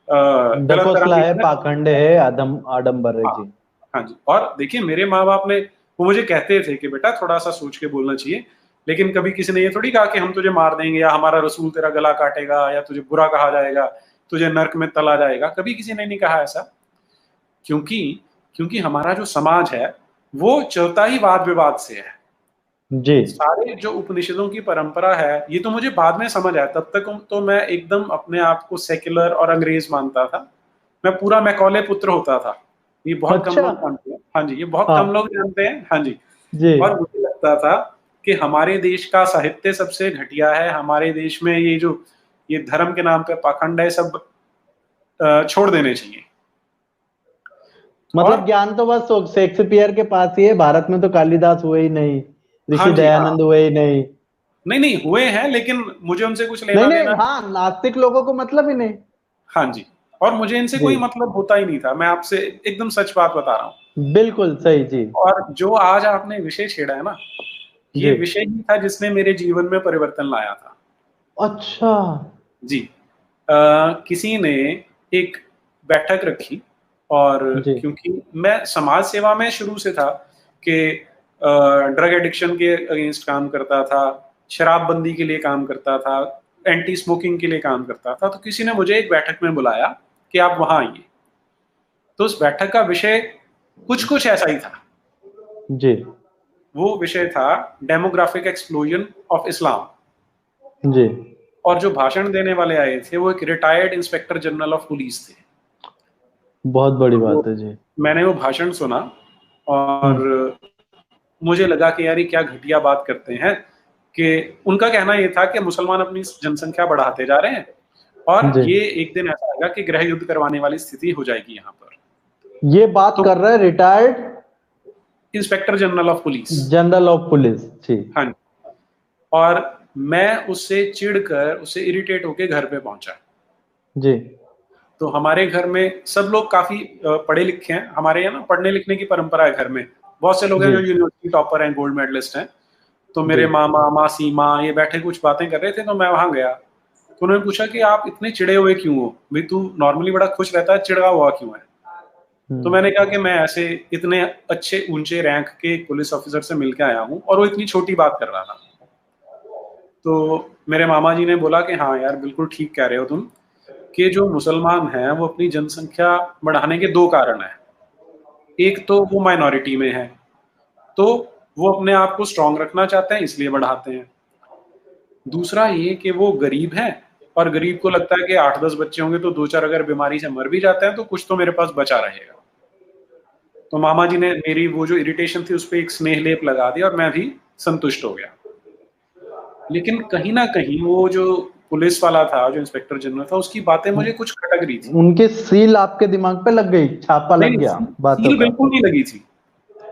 गलत तरह ढकोसला है, के। पाखंड है, आडंबर है। हाँ, जी हाँ जी। और देखिए, मेरे माँ बाप ने, वो मुझे कहते थे कि बेटा थोड़ा सा सोच के बोलना चाहिए, लेकिन कभी किसी ने ये थोड़ी कहा कि हम तुझे मार देंगे, या हमारा रसूल तेरा गला काटेगा, या तुझे बुरा कहा जाएगा, तुझे नर्क में तला जाएगा। कभी किसी ने नहीं कहा ऐसा। क्योंकि क्योंकि हमारा जो समाज है वो चलता ही वाद विवाद से है। जी। सारे जो उपनिषदों की परंपरा है, ये तो मुझे बाद में समझ आया, तब तक तो मैं एकदम अपने आप को सेक्युलर और अंग्रेज मानता था। मैं पूरा मैकॉले पुत्र होता था। ये बहुत कम अच्छा। लोग जानते हैं। हाँ जी, ये बहुत कम हाँ। लोग जानते हैं। हाँ जी। जी। और मुझे लगता था कि हमारे देश का साहित्य सबसे घटिया है, हमारे देश में ये जो ये धर्म के नाम पे पाखंड है, सब छोड़ देने चाहिए। मतलब और ज्ञान तो बस शेक्सपियर के पास ही है, भारत में तो कालिदास हुए ही नहीं, हाँ ऋषि जी, हाँ। दयानंद हुए ही नहीं। नहीं नहीं, हुए हैं, लेकिन मुझे उनसे कुछ नहीं लेना नहीं, देना। हाँ, नास्तिक लोगों को मतलब ही नहीं। हाँ जी। और मुझे इनसे जी कोई मतलब होता ही नहीं था, मैं आपसे एकदम सच बात बता रहा हूँ। बिल्कुल सही। जी और जो आज आपने विषय छेड़ा है ना, ये जी। विषय ही था जिसने मेरे जीवन में परिवर्तन लाया था। अच्छा। जी। किसी ने एक बैठक रखी, और जी क्योंकि मैं समाज सेवा में शुरू से था कि ड्रग एडिक्शन के अगेंस्ट काम करता था, शराबबंदी के लिए काम करता था, एंटी स्मोकिंग के लिए काम करता था, तो किसी ने मुझे एक बैठक में बुलाया कि आप वहां आइए। तो उस बैठक का विषय कुछ कुछ ऐसा ही था। जी। वो विषय था डेमोग्राफिक एक्सप्लोजन ऑफ इस्लाम। जी। और जो भाषण देने वाले आए थे वो एक retired inspector general of police थे। बहुत बड़ी तो बात है। जी। मैंने वो भाषण सुना, और हम्म। मुझे लगा कि यार ये क्या घटिया बात करते हैं, कि उनका कहना ये था कि मुसलमान अपनी जनसंख्या बढ़ाते जा रहे हैं, और जी। ये एक दिन ऐसा आएगा कि गृह युद्ध करवाने वाली स्थिति हो जाएगी यहाँ पर। ये बात तो कर रहे हैं retired inspector general of police. General of police. जी। हाँ जी। और मैं उससे चिढ़कर, उससे इरिटेट होकर घर पे पहुंचा। जी। तो हमारे घर में सब लोग काफी पढ़े लिखे हैं, हमारे यहाँ ना पढ़ने लिखने की परंपरा है घर में। बहुत से लोग हैं जी। जो यूनिवर्सिटी टॉपर हैं, गोल्ड मेडलिस्ट हैं। तो जी। मेरे मामा मासी माँ ये बैठे कुछ बातें कर रहे थे, तो मैं वहां गया। तो उन्होंने पूछा कि आप इतने चिड़े हुए क्यों हो भाई, तू नॉर्मली बड़ा खुश रहता है, चिढ़ा हुआ क्यों है? तो हम्म। मैंने कहा कि मैं ऐसे इतने अच्छे ऊंचे रैंक के पुलिस ऑफिसर से मिलकर आया हूँ, और वो इतनी छोटी बात कर रहा था। तो मेरे मामा जी ने बोला कि हाँ यार, बिल्कुल ठीक कह रहे हो तुम, कि जो मुसलमान हैं वो अपनी जनसंख्या बढ़ाने के दो कारण हैं। एक तो वो माइनॉरिटी में है, तो वो अपने आप को स्ट्रांग रखना चाहते हैं, इसलिए बढ़ाते हैं। दूसरा ये कि वो गरीब हैं, और गरीब को लगता है कि 8-10 बच्चे होंगे तो 2-4 अगर बीमारी से मर भी जाते हैं तो कुछ तो मेरे पास बचा रहेगा। तो मामा जी ने मेरी वो जो इरिटेशन थी उस पर एक स्नेह लेप लगा दिया, और मैं भी संतुष्ट हो गया। लेकिन कहीं ना कहीं वो जो पुलिस वाला था, जो इंस्पेक्टर जनरल था, उसकी बातें मुझे कुछ खटक रही थी। उनकी सील आपके दिमाग पे लग गई, छापा नहीं लग नहीं, गया बातों सील का। बिल्कुल नहीं लगी थी।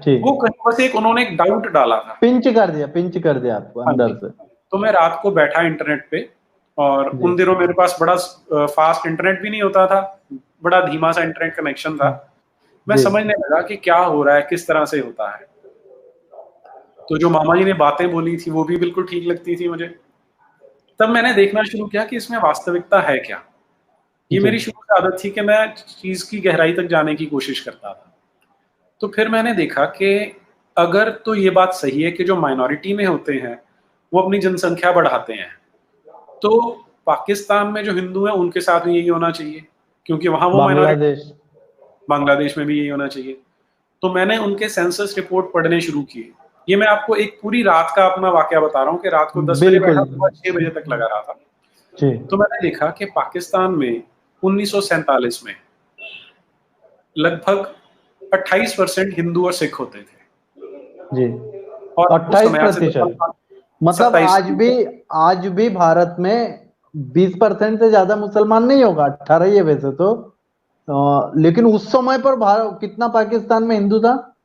जी। वो कहीं बस एक उन्होंने एक डाउट डाला था। पिंच कर दिया, पिंच कर दिया आपको हाँ जी। अंदर से। तो मैं रात को बैठा इंटरनेट पे, और जी। उन दिनों मेरे पास बड़ा फास्ट इंटरनेट भी नहीं होता था, बड़ा धीमा सा इंटरनेट कनेक्शन था। मैं जी। समझने लगा कि क्या हो रहा है, किस तरह से होता है। तो जो मामा जी ने बातें बोली थी वो भी बिल्कुल ठीक लगती थी मुझे। तब मैंने देखना शुरू किया कि इसमें वास्तविकता है क्या। ये जी मेरी शुरू से आदत थी कि मैं चीज की गहराई तक जाने की कोशिश करता था। तो फिर मैंने देखा कि अगर तो ये बात सही है कि जो माइनॉरिटी में होते हैं वो अपनी जनसंख्या बढ़ाते हैं, तो पाकिस्तान में जो हिंदू हैं उनके साथ भी यही होना चाहिए, क्योंकि वहां वो माइनॉरिटी। बांग्लादेश। बांग्लादेश में भी यही होना चाहिए। तो मैंने उनके सेंसस रिपोर्ट पढ़ने शुरू किए। ये मैं आपको एक पूरी रात का अपना वाकया बता रहा हूँ कि रात को 10 बजे बैठा, बिल्कुल। सुबह 6 बजे तक लगा रहा था। जी तो मैंने देखा कि पाकिस्तान में 1947 में लगभग 28% हिंदू और सिख होते थे, जी। और उस अट्ठाईस समय आज से प्रतिशत 10 मतलब 27। आज भी भारत में 20% से ज्यादा मुसलमान नहीं होगा, 18 ही है वैसे तो। लेकिन उस समय पर भारत कितना पाकिस्तान में हिंदू था?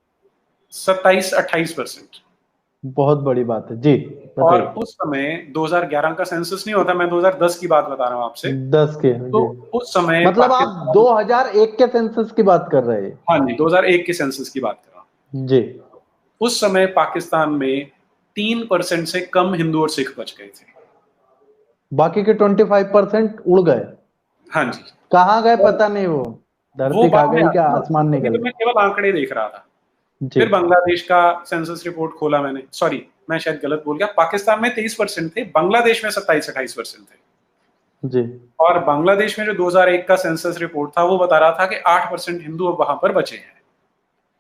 27-28%। बहुत बड़ी बात है जी। और बताइए। उस समय 2011 का सेंसस नहीं होता, मैं 2010 की बात बता रहा हूँ आपसे। 10 के तो जी। उस समय मतलब आप पाकिस्तान, 2001 के सेंसस की बात कर रहे हैं? हाँ जी, 2001 के सेंसस की बात कर रहा हूँ। जी। उस समय पाकिस्तान में 3% से कम हिंदू और सिख बच गए थे। बाकी के 25% उड़ गए। हाँ जी। कहाँ गए और पता नहीं, वो वो धरती खा बाद में गई क्या, आता है ना, आसमान अभी निकल तो गया? मैं केवल आंकड़े देख रहा था। जी फिर बांग्लादेश का सेंसस रिपोर्ट खोला मैंने, सॉरी मैं शायद गलत बोल गया, पाकिस्तान में 23% थे, बांग्लादेश में 27-28% थे। जी और बांग्लादेश में जो 2001 का सेंसस रिपोर्ट था वो बता रहा था कि 8% हिंदू अब वहां पर बचे हैं।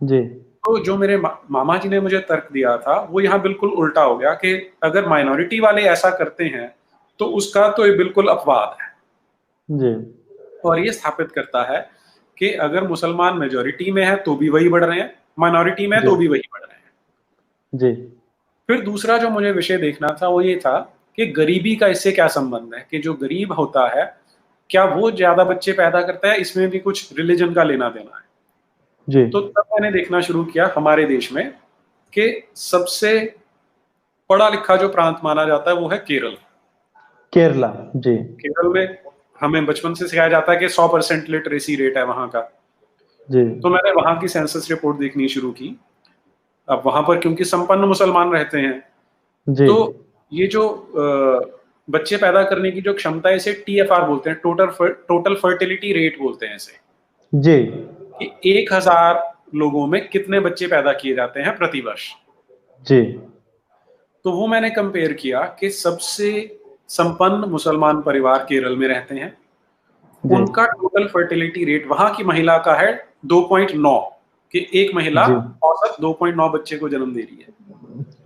जी तो जो मेरे मामा जी ने मुझे तर्क दिया था वो यहाँ बिल्कुल उल्टा हो गया, कि अगर माइनॉरिटी वाले ऐसा करते हैं तो उसका तो ये बिल्कुल अपवाद है। जी और ये स्थापित करता है कि अगर मुसलमान मेजोरिटी में है तो भी वही बढ़ रहे हैं, माइनॉरिटी में है जी तो भी वही बढ़ रहे हैं। जी फिर दूसरा जो मुझे विषय देखना था वो ये था कि गरीबी का इससे क्या संबंध है, कि जो गरीब होता है क्या वो ज्यादा बच्चे पैदा करता है, इसमें भी कुछ रिलीजन का लेना देना है। जी। तो तब मैंने देखना शुरू किया हमारे देश में कि सबसे पढ़ा लिखा जो प्रांत माना जाता है वो है केरल। केरला। जी केरल में हमें बचपन से सिखाया जाता है कि 100% लिटरेसी रेट है वहां का। जी तो मैंने वहां की सेंसस रिपोर्ट देखनी शुरू की। अब वहां पर क्योंकि संपन्न मुसलमान रहते हैं, जी तो ये जो बच्चे पैदा करने की जो क्षमता है इसे TFR बोलते हैं, टोटल फर्टिलिटी रेट बोलते हैं इसे, जी कि 1000 लोगों में कितने बच्चे पैदा किए जाते हैं प्रतिवर्ष। जी तो वो मैंने कंपेयर किया कि सबसे संपन्न मुसलमान परिवार केरल में रहते हैं, जी उनका टोटल फर्टिलिटी रेट वहां की महिला का है 2.9, कि एक महिला जी औसत 2.9 बच्चे को जन्म दे रही है।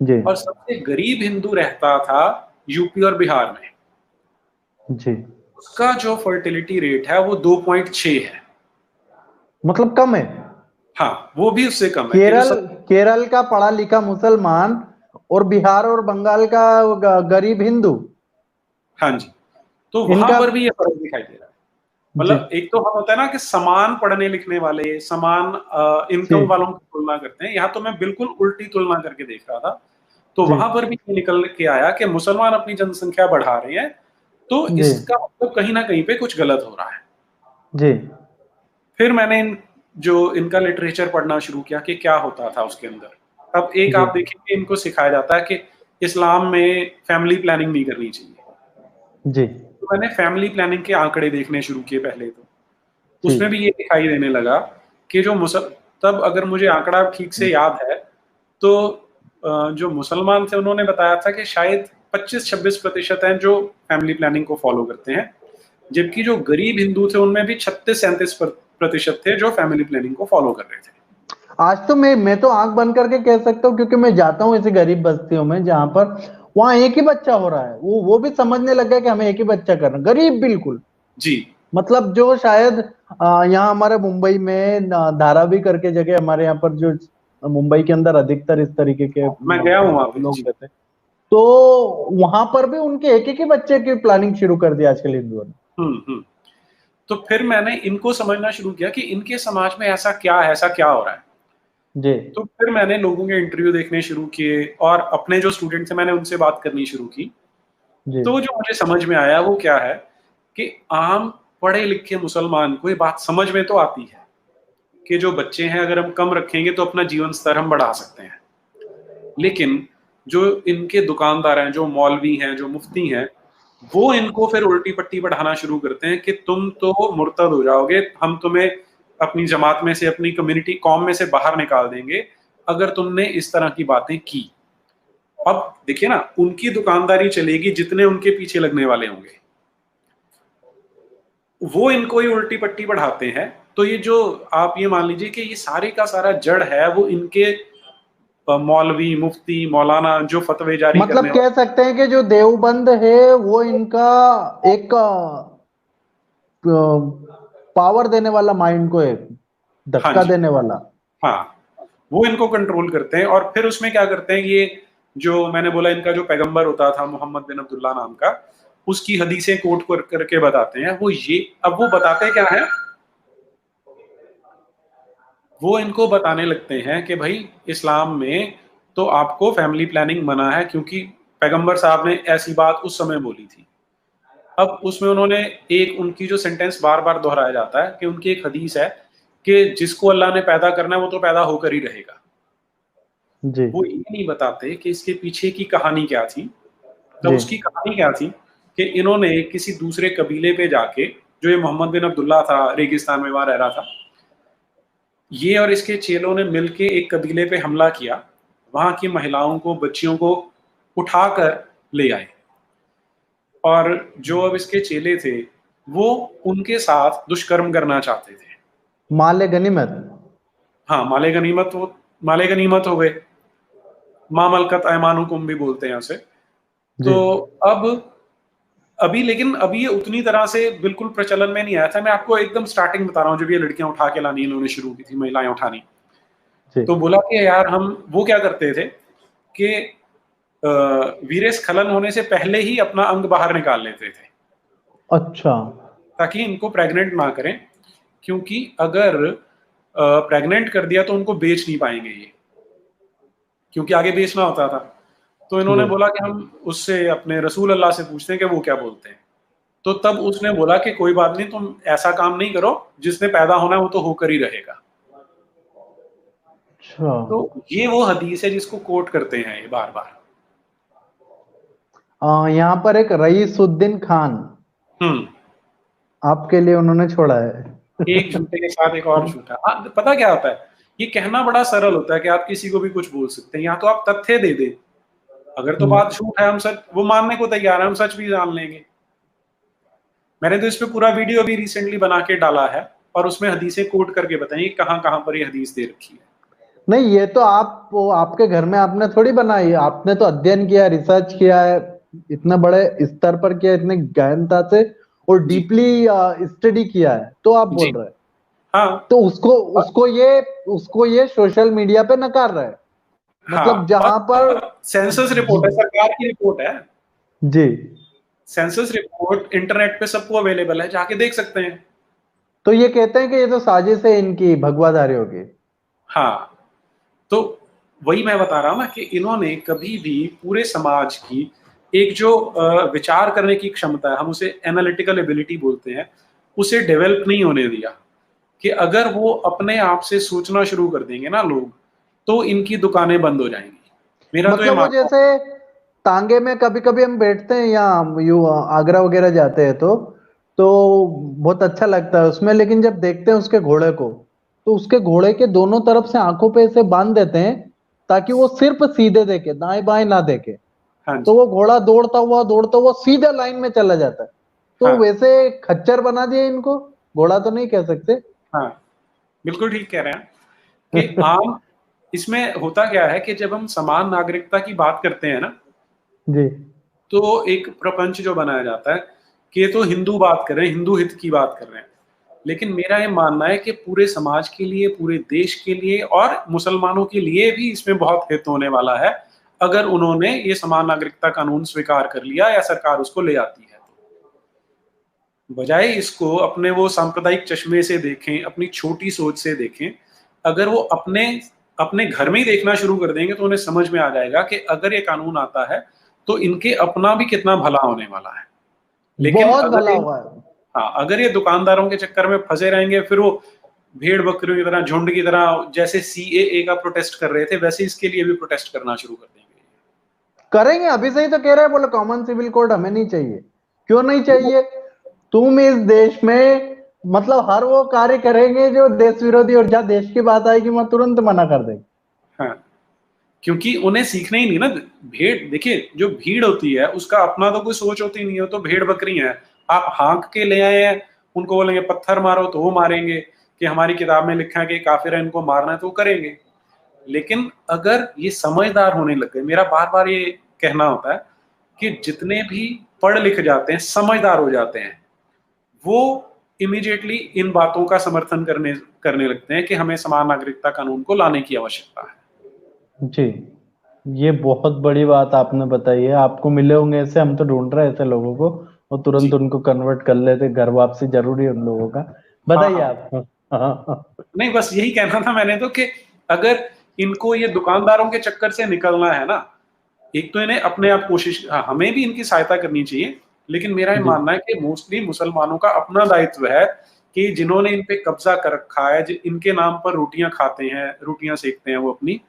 जी और सबसे गरीब हिंदू रहता था यूपी और बिहार में, जी। उसका जो फर्टिलिटी रेट है वो 2.6 है। मतलब कम है। हाँ, वो भी उससे कम है कि जो केरल सब, केरल का पढ़ा लिखा मुसलमान और बिहार और बंगाल का गरीब हिंदू, हाँ जी, तो वहां इनका। पर भी ये फर्क दिखाई दे रहा है। जी मतलब एक तो हम होता है ना कि समान पढ़ने लिखने वाले, समान जी इनकम वालों की तुलना करते हैं, यहाँ तो मैं बिल्कुल उल्टी तुलना करके देख रहा था। तो जी वहां पर भी ये निकल के आया कि मुसलमान अपनी जनसंख्या बढ़ा रहे हैं, तो जी इसका मतलब कहीं ना कहीं पे कुछ गलत हो रहा है। जी फिर मैंने जो इनका लिटरेचर पढ़ना शुरू किया कि क्या होता था उसके अंदर। अब एक जी आप देखेंगे इनको सिखाया जाता है कि इस्लाम में फैमिली प्लानिंग नहीं करनी चाहिए। जी तो मैंने फैमिली प्लानिंग के आंकड़े देखने शुरू किए पहले, तो जी उसमें भी ये दिखाई देने लगा कि जो तब अगर मुझे आंकड़ा ठीक से याद है तो जो मुसलमान थे उन्होंने बताया था कि शायद 25-26% हैं जो फैमिली प्लानिंग को फॉलो करते हैं, जबकि जो गरीब हिंदू थे उनमें भी 36-37% थे जो फैमिली प्लानिंग को फॉलो कर रहे थे। आज तो मैं तो आंख बंद करके कह सकता हूँ, क्योंकि मैं जाता हूँ ऐसी गरीब बस्तियों में जहां पर वहां एक ही बच्चा हो रहा है, वो भी समझने लग गया कि हमें एक ही बच्चा करना, गरीब बिल्कुल। जी, मतलब जो शायद यहाँ हमारे मुंबई में धारावी करके जगह, हमारे यहाँ पर जो मुंबई के अंदर अधिकतर इस तरीके के मैं गया हूँ वहां पे लोग जी। रहते हैं, तो वहां पर भी उनके एक ही बच्चे की प्लानिंग शुरू कर दी आजकल हिंदुओं ने। हम्म। तो फिर मैंने इनको समझना शुरू किया कि इनके समाज में ऐसा क्या है, ऐसा क्या हो रहा है। जी तो फिर मैंने लोगों के इंटरव्यू देखने शुरू किए और अपने जो स्टूडेंट थे मैंने उनसे बात करनी शुरू की। जी तो जो मुझे समझ में आया वो क्या है कि आम पढ़े लिखे मुसलमान को ये बात समझ में तो आती है कि जो बच्चे हैं अगर हम कम रखेंगे तो अपना जीवन स्तर हम बढ़ा सकते हैं, लेकिन जो इनके दुकानदार हैं, जो मौलवी हैं, जो मुफ्ती हैं, वो इनको फिर उल्टी पट्टी बढ़ाना शुरू करते हैं कि तुम तो मुर्तद हो जाओगे, हम तुम्हें अपनी जमात में से, अपनी कम्युनिटी कौम में से बाहर निकाल देंगे अगर तुमने इस तरह की बातें की। अब देखिए ना, उनकी दुकानदारी चलेगी जितने उनके पीछे लगने वाले होंगे, वो इनको ही उल्टी पट्टी बढ़ाते हैं। तो ये जो आप ये मान लीजिए कि ये सारे का सारा जड़ है वो इनके मौलवी, मुफ्ती, मौलाना जो फतवे जारी मतलब करने कह सकते हैं कि जो देवबंद है वो इनका एक पावर देने वाला, माइंड को एक हाँ धक्का जी, देने वाला। हाँ, वो इनको कंट्रोल करते हैं। और फिर उसमें क्या करते हैं, ये जो मैंने बोला इनका जो पैगंबर होता था मोहम्मद बिन अब्दुल्ला नाम का, उसकी हदीसें कोट करके बताते हैं वो। ये अब वो बताते क्या है, वो इनको बताने लगते हैं कि भाई इस्लाम में तो आपको फैमिली प्लानिंग मना है, क्योंकि पैगंबर साहब ने ऐसी बात उस समय बोली थी। अब उसमें उन्होंने एक उनकी जो सेंटेंस बार बार दोहराया जाता है कि उनकी एक हदीस है कि जिसको अल्लाह ने पैदा करना है वो तो पैदा होकर ही रहेगा। जी वो ये नहीं बताते कि इसके पीछे की कहानी क्या थी। तब जी उसकी कहानी क्या थी कि इन्होंने किसी दूसरे कबीले पे जाके, जो ये मोहम्मद बिन अब्दुल्ला था, रेगिस्तान में वहां रह रहा था, ये और इसके चेलों ने मिलके एक कबीले पे हमला किया, वहां की महिलाओं को, बच्चियों को उठाकर ले आए। और जो अब इसके चेले थे वो उनके साथ दुष्कर्म करना चाहते थे। माले गनीमत। हाँ, माले गनीमत हो गए, मा मलकत ऐमानुकुम भी बोलते हैं उसे। जी तो अब लेकिन अभी ये उतनी तरह से बिल्कुल प्रचलन में नहीं आया था। मैं आपको एकदम स्टार्टिंग बता रहा हूँ, जब ये लड़कियां उठा के लानी इन्होंने शुरू की थी, महिलाएं उठानी, जी। तो बोला कि यार हम वो क्या करते थे कि वीर्य स्खलन होने से पहले ही अपना अंग बाहर निकाल लेते थे, अच्छा। ताकि इनको प्रेग्नेंट ना करें, क्योंकि अगर प्रेग्नेंट कर दिया तो उनको बेच नहीं पाएंगे ये, क्योंकि आगे बेचना होता था। तो इन्होंने जी बोला कि हम उससे अपने रसूल अल्लाह से पूछते हैं कि वो क्या बोलते हैं। तो तब उसने बोला कि कोई बात नहीं, तुम ऐसा काम नहीं करो, जिसने पैदा होना है वो तो होकर ही रहेगा। अच्छा। तो ये वो हदीस है जिसको कोट करते हैं ये बार बार। यहाँ पर एक रईसुद्दीन खान हम्म। आपके लिए उन्होंने छोड़ा है। एक झूठे के साथ एक और झूठा। पता क्या होता है, ये कहना बड़ा सरल होता है कि आप किसी को भी कुछ बोल सकते हैं, या तो आप तथ्य दे दे, अगर तो बात झूठ है हम सच वो मानने को तैयार है, हम सच भी जान लेंगे। मैंने तो इस पे पूरा वीडियो भी रिसेंटली बना के डाला है, और उसमें हदीसें कोट करके बताइए कहाँ कहाँ पर ये हदीस दे रखी है। नहीं, ये तो आप वो आपके घर में आपने थोड़ी बनाई है, आपने तो अध्ययन किया, रिसर्च किया है, इतने बड़े स्तर पर किया, इतने गहनता से और जी डीपली स्टडी किया है, तो आप जी। बोल रहे हैं। हाँ तो उसको और, उसको ये सोशल मीडिया पे नकार रहे हैं, हाँ मतलब जहां पर। और सेंसस जी रिपोर्ट है, सरकार की रिपोर्ट है। जी। सेंसस रिपोर्ट इंटरनेट पे सबको अवेलेबल है, जाके देख सकते हैं। तो ये कहते हैं कि ये तो साजिश है इनकी भगवाधारी होगी। हाँ, तो वही मैं बता रहा हूँ ना कि इन्होंने कभी भी पूरे समाज की एक जो विचार करने की क्षमता है, हम उसे एनालिटिकल एबिलिटी बोलते हैं, उसे डेवलप नहीं होने दिया। कि अगर वो अपने आप से सोचना शुरू कर देंगे ना लोग, तो इनकी दुकानें बंद हो जाएंगी। मेरा तो ये मतलब वो मानना है। जैसे तांगे में कभी कभी हम बैठते हैं या यू आगरा वगैरह जाते हैं तो बहुत अच्छा लगता है उसमें, लेकिन जब देखते हैं उसके घोड़े को, तो उसके घोड़े के दोनों तरफ से आंखों पे ऐसे बांध देते हैं ताकि वो सिर्फ सीधे देखे, दाएं बाएं ना देखे। हाँ तो जी। वो घोड़ा दौड़ता हुआ सीधा लाइन में चला जाता है। तो हाँ वैसे खच्चर बना दिया इनको, घोड़ा तो नहीं कह सकते। हाँ, बिल्कुल ठीक कह रहे हैं कि आम इसमें होता क्या है कि जब हम समान नागरिकता की बात करते हैं ना, जी तो एक प्रपंच जो बनाया जाता है कि ये तो हिंदू बात कर रहे हैं, हिंदू हित की बात कर रहे हैं। लेकिन मेरा ये मानना है कि पूरे समाज के लिए, पूरे देश के लिए और मुसलमानों के लिए भी इसमें बहुत हित होने वाला है, अगर उन्होंने ये समान नागरिकता कानून स्वीकार कर लिया या सरकार उसको ले आती है। बजाय इसको अपने वो सांप्रदायिक चश्मे से देखें, अपनी छोटी सोच से देखें, अगर वो अपने अपने घर में ही देखना शुरू कर देंगे तो उन्हें समझ में आ जाएगा कि अगर ये कानून आता है तो इनके अपना भी कितना भला होने वाला है। लेकिन बहुत अगर भला ये, हुआ है। हाँ, अगर ये दुकानदारों के चक्कर में फंसे रहेंगे, फिर वो भेड़ बकरियों की तरह, झुंड की तरह, जैसे सीएए का प्रोटेस्ट कर रहे थे वैसे इसके लिए भी प्रोटेस्ट करना शुरू कर देंगे। करेंगे, अभी से ही तो कह रहे हैं, बोले कॉमन सिविल कोड हमें नहीं चाहिए। क्यों नहीं चाहिए? तुम इस देश में मतलब हर वो कार्य करेंगे जो देश विरोधी, और जहां देश की बात आएगी वहां तुरंत मना कर देंगे। हाँ, क्योंकि उन्हें सीखना ही नहीं ना। भेड़ देखिए, जो भीड़ होती है उसका अपना तो कोई सोच होती नहीं है, तो भेड़ बकरी है। आप हाँक के ले आए हैं, उनको बोलेंगे पत्थर मारो तो वो मारेंगे, कि हमारी किताब में लिखा है कि काफिर है इनको मारना है तो वो करेंगे। लेकिन अगर ये समझदार होने लग गए, मेरा बार बार ये कहना होता है कि जितने भी पढ़ लिख जाते हैं, समझदार हो जाते हैं, वो इमीडिएटली इन बातों का समर्थन करने लगते हैं कि हमें समान नागरिकता कानून को लाने की आवश्यकता है। जी, ये बहुत बड़ी बात आपने बताई है। आपको मिले होंगे ऐसे, हम तो ढूंढ रहे हैं ऐसे लोगों को और तुरंत जी, उनको कन्वर्ट कर लेते। घर वापसी जरूरी है उन लोगों का। हाँ बताइए हाँ, आप। हाँ। नहीं बस यही कहना था मैंने तो कि अगर इनको ये दुकानदारों के चक्कर से निकलना है ना, एक तो इन्हें अपने आप कोशिश, हाँ, हमें भी इनकी सहायता करनी चाहिए, लेकिन मेरा ये जी मानना है कि मोस्टली मुसलमानों का अपना दायित्व है कि जिन्होंने इन पे कब्जा कर रखा है, इनके नाम पर रोटियां खाते हैं, रोटियां सेकते हैं वो अपनी,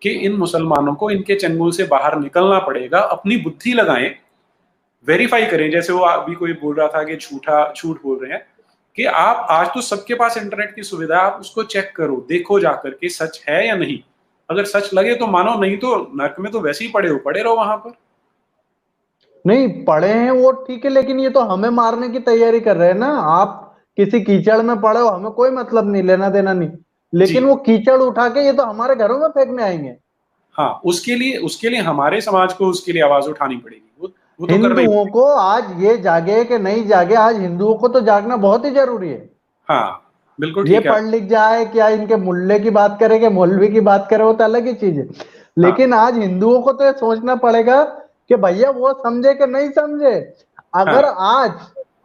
कि इन मुसलमानों को इनके चंगुल से बाहर निकलना पड़ेगा, अपनी बुद्धि लगाएं, वेरीफाई करें। जैसे वो अभी कोई बोल रहा था कि झूठ बोल रहे हैं, कि आप आज तो सबके पास इंटरनेट की सुविधा है, आप उसको चेक करो, देखो जाकर के सच है या नहीं। अगर सच लगे तो मानो, नहीं तो नर्क में तो वैसे ही पड़े रहो वहां पर। नहीं पढ़े हैं वो ठीक है, लेकिन ये तो हमें मारने की तैयारी कर रहे हैं ना। आप किसी कीचड़ में पड़े हो, हमें कोई मतलब नहीं, लेना देना नहीं, जी, लेकिन वो कीचड़ उठा के ये तो हमारे घरों में फेंकने आएंगे। हाँ, उसके लिए हमारे समाज को उसके लिए आवाज उठानी पड़ेगी, वो तो करना ही हिंदुओं पड़ेगा। को आज ये जागे कि नहीं जागे, आज हिंदुओं को तो जागना बहुत ही जरूरी है। हाँ, बिल्कुल ये ठीक है पढ़ लिख जाए, क्या इनके मुल्ले की बात करे कि मौलवी की बात करे, वो तो अलग ही चीज है। हाँ लेकिन आज हिंदुओं को तो ये सोचना पड़ेगा कि भैया वो समझे कि नहीं समझे। अगर हाँ आज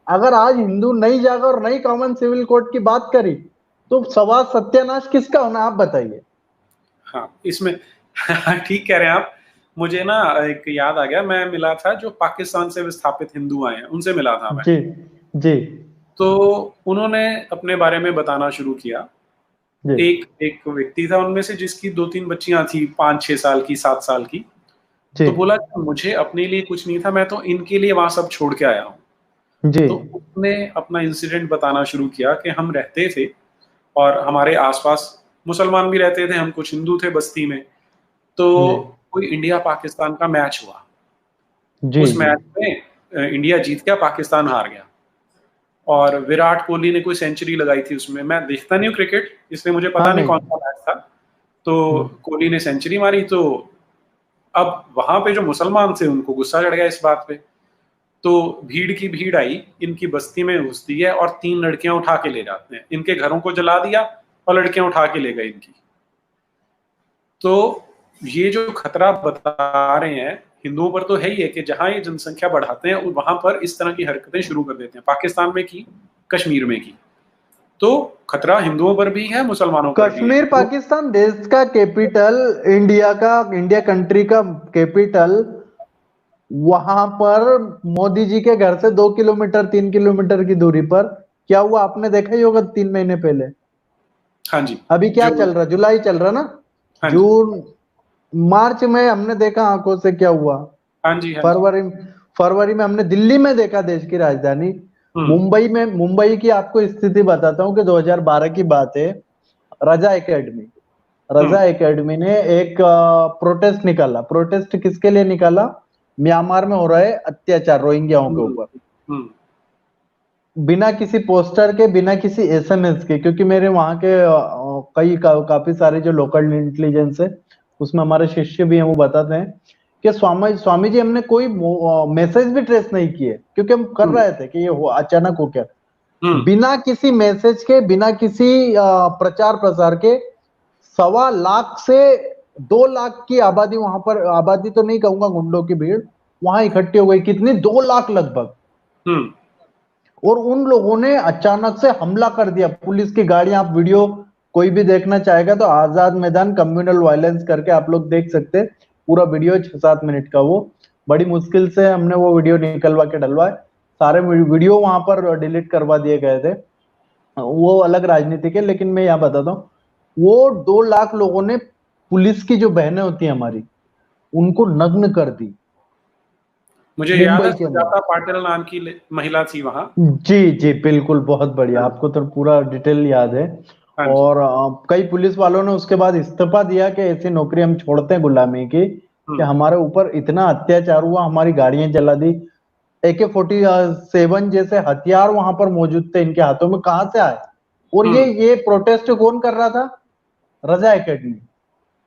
अगर आज हिंदू नहीं जागा और नई कॉमन सिविल कोड की बात करी, तो सवाल सत्यानाश किसका होना, आप बताइए। हाँ, इसमें ठीक कह रहे हैं आप। मुझे ना एक याद आ गया, मैं मिला था जो पाकिस्तान से विस्थापित हिंदू आए हैं, उनसे मिला था मैं। जी जी तो उन्होंने अपने बारे में बताना शुरू किया। जी एक एक व्यक्ति था उनमें से जिसकी 2-3 बच्चियां थी, 5-6 साल की, 7 साल की। जी तो बोला कि मुझे अपने लिए कुछ नहीं था, मैं तो इनके लिए वहां सब छोड़ के आया हूँ। जी तो उसने अपना इंसिडेंट बताना शुरू किया कि हम रहते थे और हमारे आसपास मुसलमान भी रहते थे, हम कुछ हिंदू थे बस्ती में। तो जी कोई इंडिया पाकिस्तान का मैच हुआ। जी उस जी मैच में इंडिया जीत गया, पाकिस्तान हार गया। और विराट कोहली ने कोई सेंचुरी लगाई थी उसमें। मैं देखता नहीं हूँ क्रिकेट, इसलिए मुझे हाँ पता नहीं नहीं। कौन सा मैच था। तो कोहली ने सेंचुरी मारी, तो अब वहां पे जो मुसलमान थे उनको गुस्सा चढ़ गया इस बात पे। तो भीड़ की भीड़ आई, इनकी बस्ती में घुसती है और 3 लड़कियां उठा के ले जाते हैं, इनके घरों को जला दिया और लड़कियां उठा के ले गए इनकी। तो ये जो खतरा बता रहे हैं हिंदुओं पर तो है ही है कि जहां ये जनसंख्या बढ़ाते हैं वहां पर इस तरह की हरकतें शुरू कर देते हैं। पाकिस्तान में की, कश्मीर में की, तो खतरा हिंदुओं पर भी है, मुसलमानों पर भी है। कश्मीर तो पाकिस्तान देश का कैपिटल, इंडिया कंट्री का कैपिटल, वहां पर मोदी जी के घर से 2 किलोमीटर 3 किलोमीटर की दूरी पर क्या हुआ आपने देखा ही होगा 3 महीने पहले। हाँ जी, अभी क्या जो, चल रहा, जुलाई चल रहा ना, हाँ जी, जून मार्च में हमने देखा आंखों से क्या हुआ। हाँ जी, हाँ जी, फरवरी फरवरी में हमने दिल्ली में देखा, देश की राजधानी हम्म, मुंबई की आपको स्थिति बताता हूँ कि 2012 की बात है। रजा एकेडमी हम्म, रजा एकेडमी ने एक प्रोटेस्ट निकाला। प्रोटेस्ट किसके लिए निकाला? म्यांमार में हो रहे अत्याचार रोहिंग्याओं के हम्म, ऊपर। हम्म, बिना किसी पोस्टर के, बिना किसी एसएमएस के, क्योंकि मेरे वहां के काफी सारे जो लोकल इंटेलिजेंस है उसमें हमारे शिष्य भी हैं, वो बताते हैं कि स्वामी स्वामी जी हमने कोई मैसेज भी ट्रेस नहीं किए, क्योंकि हम कर हम्म, रहे थे कि ये अचानक हो क्या। हम्म, बिना किसी मैसेज के, बिना किसी प्रचार प्रसार के 1.25 लाख से 2 लाख की आबादी, वहां पर आबादी तो नहीं कहूंगा, गुंडों की भीड़ वहां इकट्ठी हो गई। कितनी? 2 लाख लगभग। हम्म, और उन लोगों ने अचानक से हमला कर दिया। पुलिस की गाड़ियां, आप वीडियो कोई भी देखना चाहेगा तो आजाद मैदान कम्युनल वायलेंस करके आप लोग देख सकते हैं। पूरा वीडियो 6-7 मिनट का, वो बड़ी मुश्किल से हमने वो वीडियो निकलवा के डलवाए। सारे वीडियो वहां पर डिलीट करवा दिए गए थे, वो अलग राजनीति के। लेकिन मैं यहाँ बताता हूँ, वो 2 लाख लोगों ने पुलिस की जो बहनें होती हैं हमारी, उनको नग्न कर दी मुझे याद है मुंबई के अंदर। सुजाता पाटिल नाम की महिला थी वहां। जी जी बिल्कुल, बहुत बढ़िया, हाँ जी, आपको तो पूरा डिटेल याद है। हाँ जी, और कई पुलिस वालों ने उसके बाद इस्तीफा दिया कि ऐसी नौकरी हम छोड़ते हैं गुलामी की, कि हम्म, हमारे ऊपर इतना अत्याचार हुआ, हमारी गाड़ियां जला दी। AK-47 जैसे हथियार वहां पर मौजूद थे इनके हाथों में, कहां से आए? और ये हम्म, ये प्रोटेस्ट कौन कर रहा था? रजा एकेडमी।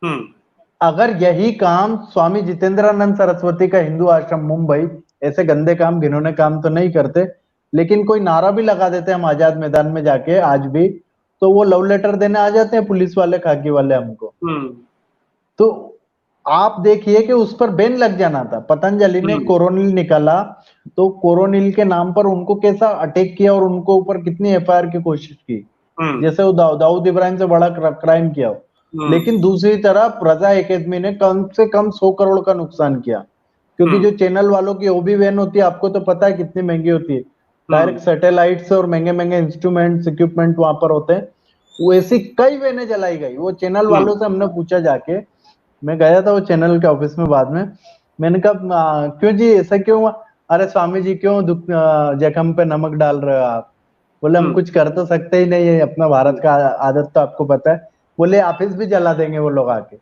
हम्म। अगर यही काम स्वामी जितेंद्रानंद सरस्वती का हिंदू आश्रम मुंबई, ऐसे गंदे काम घिनौने काम तो नहीं करते, लेकिन कोई नारा भी लगा देते हम आजाद मैदान में जाके आज भी, तो वो लव लेटर देने आ जाते हैं पुलिस वाले, खाकी वाले हमको। तो आप देखिए कि उस पर बैन लग जाना था। पतंजलि ने कोरोनिल निकाला, तो कोरोनिल के नाम पर उनको कैसा अटैक किया और उनको ऊपर कितनी एफआईआर की कोशिश की, जैसे वो दाऊद इब्राहिम से बड़ा क्राइम किया हो। लेकिन दूसरी तरफ रजा एकेडमी ने कम से कम 100 करोड़ का नुकसान किया, क्योंकि जो चैनल वालों की ओबी वैन होती है, आपको तो पता है कितनी महंगी होती है, डायरेक्ट सैटेलाइट्स और महंगे महंगे इंस्ट्रूमेंट्स इक्विपमेंट वहां पर होते हैं। वो ऐसी कई वेने जलाई गई। वो चैनल वालों से हमने पूछा जाके, मैं गया था वो चैनल के ऑफिस में बाद में, मैंने कहा क्यों जी ऐसा क्यों हुआ? अरे स्वामी जी क्यों दुख जख्म पे नमक डाल रहे हो आप? बोले हम कुछ कर तो सकते ही नहीं है, अपना भारत का आदत तो आपको पता है। बोले ऑफिस भी जला देंगे वो लोग आके।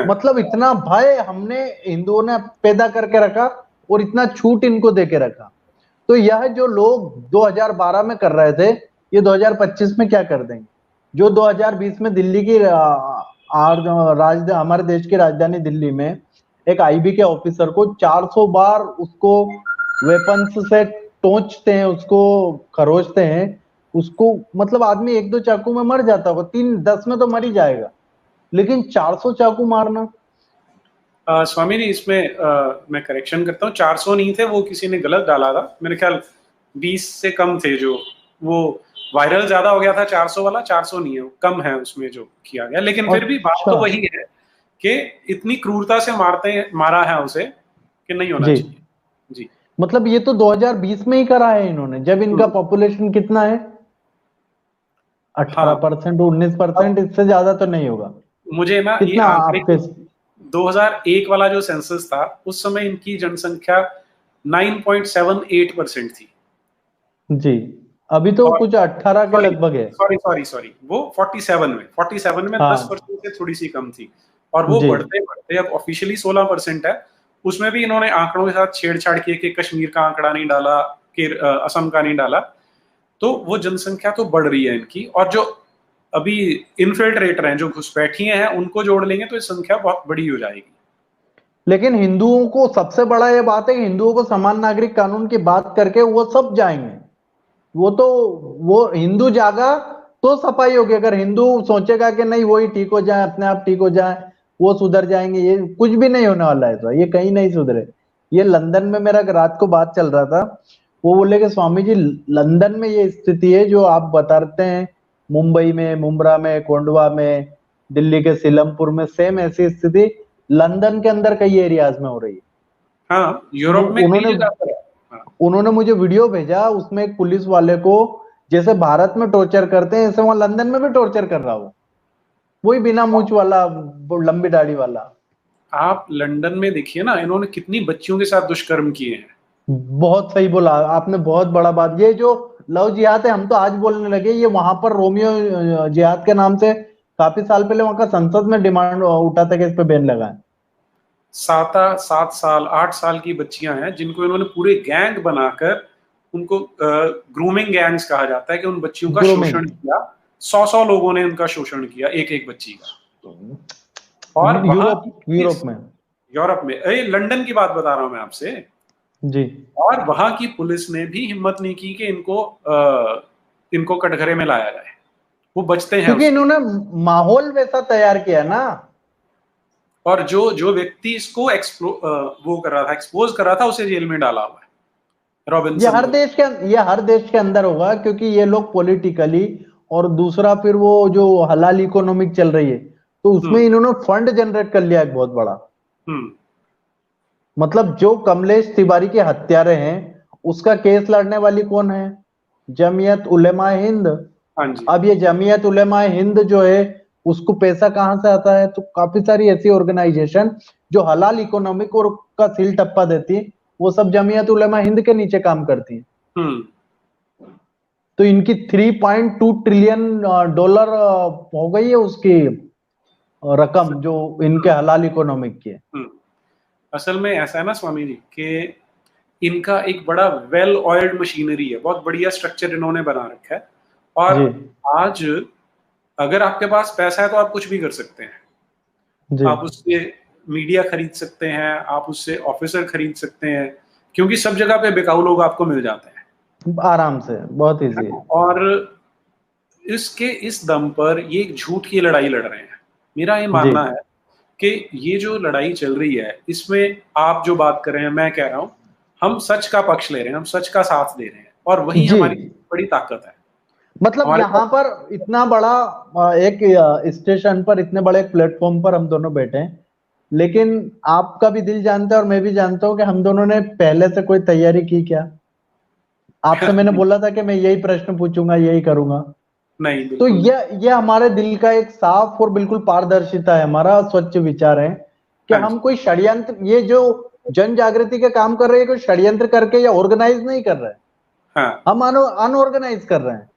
मतलब इतना भय हमने हिंदुओं ने पैदा करके रखा और इतना छूट इनको देके रखा। तो यह जो लोग 2012 में कर रहे थे, ये 2025 में क्या कर देंगे? जो 2020 में दिल्ली की हमारे देश की राजधानी दिल्ली में एक आईबी के ऑफिसर को 400 बार उसको वेपन्स से टोंचते हैं, उसको खरोचते हैं, उसको मतलब आदमी 1-2 चाकू में मर जाता होगा, 3-10 में तो मर ही जाएगा, लेकिन 400 चाकू मारना। स्वामी जी इसमें मैं करेक्शन करता हूँ, 400 नहीं थे, वो किसी ने गलत डाला था, मेरे ख्याल 20 से कम थे, जो वो वायरल ज्यादा हो गया था 400 वाला, 400 नहीं है, कम है उसमें जो किया गया। लेकिन फिर भी बात तो वही है कि इतनी क्रूरता से मारा है उसे कि नहीं होना चाहिए जी। मतलब ये तो 2020 में ही करा है इन्होंने, जब इनका पॉपुलेशन कितना है, 18%, 19%, इससे ज्यादा तो नहीं होगा। मुझे ना ये आंकड़े 2001 वाला जो सेंसस था, उस समय इनकी जनसंख्या 9.78% थी जी। अभी तो कुछ 18 के लगभग है। सॉरी वो 47 में 10% से थोड़ी सी कम थी, और वो बढ़ते बढ़ते अब ऑफिशियली 16% है। उसमें भी इन्होंने आंकड़ों के साथ छेड़छाड़ किए कि कश्मीर का आंकड़ा नहीं डाला, कि असम का नहीं डाला, तो वो जनसंख्या तो बढ़ रही है इनकी। और जो अभी इन्फिल्ट्रेटर हैं, जो घुसपैठिए हैं, उनको जोड़ लेंगे तो ये संख्या बहुत बड़ी हो जाएगी। लेकिन हिंदुओं को सबसे बड़ा ये बात है कि हिंदुओं को समान नागरिक कानून की बात करके वो सब जाएंगे। वो हिंदू जागा तो सफाई होगी। अगर हिंदू सोचेगा कि नहीं वही ठीक हो जाए, अपने आप ठीक हो जाए, वो सुधर जाएंगे, ये कुछ भी नहीं होने वाला है। तो ये कहीं नहीं सुधरे। ये लंदन में मेरा रात को बात चल रहा था, वो बोले कि स्वामी जी लंदन में ये स्थिति है जो आप बताते हैं, मुंबई में, मुंब्रा में, कोंडवा में, दिल्ली के सीलमपुर में सेम ऐसी स्थिति लंदन के अंदर कई एरियाज में हो रही है। हाँ, यूरोप में कई जगह पर है। उन्होंने मुझे वीडियो भेजा, उसमें एक पुलिस वाले को जैसे भारत में टॉर्चर करते हैं, ऐसे वहां लंदन में भी टॉर्चर कर रहा हो, वही बिना मूंछ वाला, लंबी दाढ़ी वाला। आप लंदन में देखिए ना, इन्होंने कितनी बच्चियों के साथ दुष्कर्म किए हैं। बहुत सही बोला आपने, बहुत बड़ा बात। ये जो लव जिहाद है, हम तो आज बोलने लगे, ये वहां पर रोमियो जिहाद के नाम से काफी साल पहले वहां का संसद में डिमांड उठा था कि इस पे बैन लगाएं। 7 साल 8 साल की बच्चियां हैं जिनको इन्होंने पूरे गैंग बनाकर, उनको ग्रूमिंग गैंग्स कहा जाता है, कि उन बच्चियों का शोषण किया। 100 लोगों ने उनका शोषण किया, एक एक बच्ची का। और यूरोप में लंदन की बात बता रहा हूं मैं आपसे जी। और वहां की पुलिस ने भी हिम्मत नहीं की कि इनको कटघरे में लाया जाए। वो बचते हैं क्योंकि इन्होंने माहौल वैसा तैयार किया ना। और जो व्यक्ति इसको वो कर रहा था, एक्सपोज कर रहा था, उसे जेल में डाला हुआ है, रॉबिन्सन। ये हर देश के अंदर होगा, क्योंकि ये लोग पॉलिटिकली, और दूसरा फिर वो जो हलाल इकोनॉमिक चल रही है, तो उसमें इन्होंने फंड जनरेट कर लिया एक बहुत बड़ा। मतलब जो कमलेश तिवारी के हत्यारे हैं, उसका केस लड़ने वाली कौन है? जमीयत उलेमा हिंद। अब ये जमीयत उलेमा हिंद जो है, उसको पैसा कहां से आता है? तो काफी सारी ऐसी ऑर्गेनाइजेशन जो हलाल इकोनॉमिक और का सिल टप्पा देती है, वो सब जमीयत उलेमा हिंद के नीचे काम करती है। तो इनकी 3.2 ट्रिलियन डॉलर हो गई है उसकी रकम, जो इनके हलाल इकोनॉमिक की है। असल में ऐसा है ना स्वामी जी, कि इनका एक बड़ा वेल ऑयल्ड मशीनरी है, बहुत बढ़िया स्ट्रक्चर इन्होंने बना रखा है। और आज अगर आपके पास पैसा है तो आप कुछ भी कर सकते हैं। जी। आप उससे मीडिया खरीद सकते हैं, आप उससे ऑफिसर खरीद सकते हैं, क्योंकि सब जगह पे बिकाऊ लोग आपको मिल जाते हैं। आराम से, बहुत ईजी है। और इसके इस दम पर ये एक झूठ की लड़ाई लड़ रहे हैं। मेरा ये जी। मानना है कि ये जो लड़ाई चल रही है, इसमें आप जो बात कर रहे हैं, मैं कह रहा हूँ, हम सच का पक्ष ले रहे हैं, हम सच का साथ दे रहे हैं, और वही जी, हमारी बड़ी ताकत है। मतलब हमारे यहाँ पास पर इतना बड़ा एक स्टेशन पर, इतने बड़े एक प्लेटफॉर्म पर हम दोनों बैठे हैं, लेकिन आपका भी दिल जानता है और मैं भी जानता हूँ कि हम दोनों ने पहले से कोई तैयारी की क्या? आपसे मैंने बोला था कि मैं यही प्रश्न पूछूंगा, यही करूंगा। नहीं, तो बिल्कुल नहीं। ये हमारे दिल का एक साफ और बिल्कुल पारदर्शिता है, हमारा स्वच्छ विचार है कि हाँ हम जी, कोई षड्यंत्र, ये जो जन जागृति का काम कर रहे हैं, कोई षड्यंत्र करके या ऑर्गेनाइज नहीं कर रहे हैं, हाँ, हम अनऑर्गेनाइज कर रहे हैं।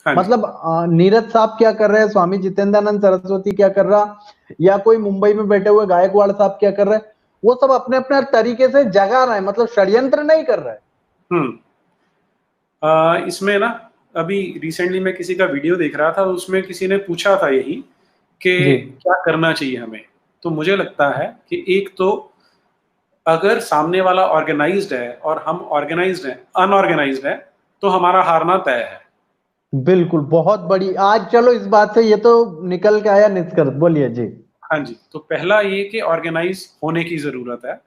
हाँ जी, मतलब नीरज साहब क्या कर रहे हैं, स्वामी जितेंद्रानंद सरस्वती क्या कर रहा, या कोई मुंबई में बैठे हुए गायकवाड़ साहब क्या कर रहे हैं, वो सब अपने अपने तरीके से जगा रहे हैं, मतलब षड्यंत्र नहीं कर रहे हैं। हुँ। इसमें ना, अभी रिसेंटली मैं किसी का वीडियो देख रहा था, उसमें किसी ने पूछा था यही कि जी। क्या करना चाहिए हमें? तो मुझे लगता है कि एक तो अगर सामने वाला ऑर्गेनाइज़्ड है और हम ऑर्गेनाइज़्ड हैं, अनऑर्गेनाइज़्ड हैं, तो हमारा हारना तय है। बिल्कुल, बहुत बड़ी आज, चलो इस बात से ये तो निकल के आया निष्कर्ष, बोलिए जी। हाँ जी, तो पहला ये कि ऑर्गेनाइज़ होने की ज़रूरत है।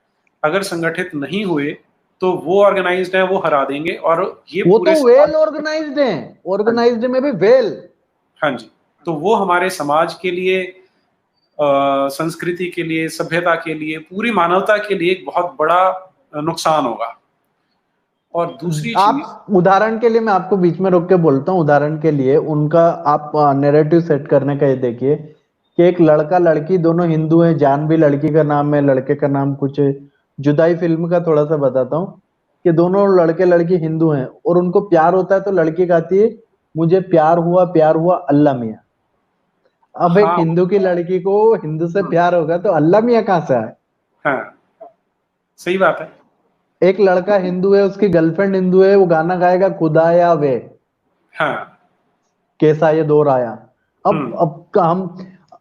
अगर संगठित नहीं हुए, तो वो ऑर्गेनाइज़्ड हैं, वो हरा देंगे, और ये वो तो पूरे समाज। वेल ऑर्गेनाइज्ड हैं, हाँ जी, ऑर्गेनाइज्ड में भी वेल। हाँ जी। तो वो हमारे समाज के लिए, संस्कृति के लिए, सभ्यता के लिए, पूरी मानवता के लिए एक बहुत बड़ा नुकसान होगा। और दूसरी चीज़। आप उदाहरण के लिए, मैं आपको बीच में रोक के बोलता हूँ, उदाहरण के लिए उनका आप नैरेटिव सेट करने का ये देखिए कि एक लड़का लड़की दोनों हिंदू हैं, जानवी लड़की का नाम है, लड़के का नाम कुछ है। जुदाई फिल्म का थोड़ा सा बताता हूँ कि दोनों लड़के लड़की हिंदू हैं और उनको प्यार होता है, तो लड़की कहती है मुझे प्यार हुआ अल्लाह मियाँ। अब एक हाँ, हिंदू की लड़की को हिंदू से प्यार होगा तो अल्लाह मियाँ कहाँ से आए? हाँ, सही बात है। एक लड़का हिंदू है, उसकी गर्लफ्रेंड हिंदू है, वो गाना गाएगा खुदाया वे हाँ, कैसा ये दौर आया। हुँ,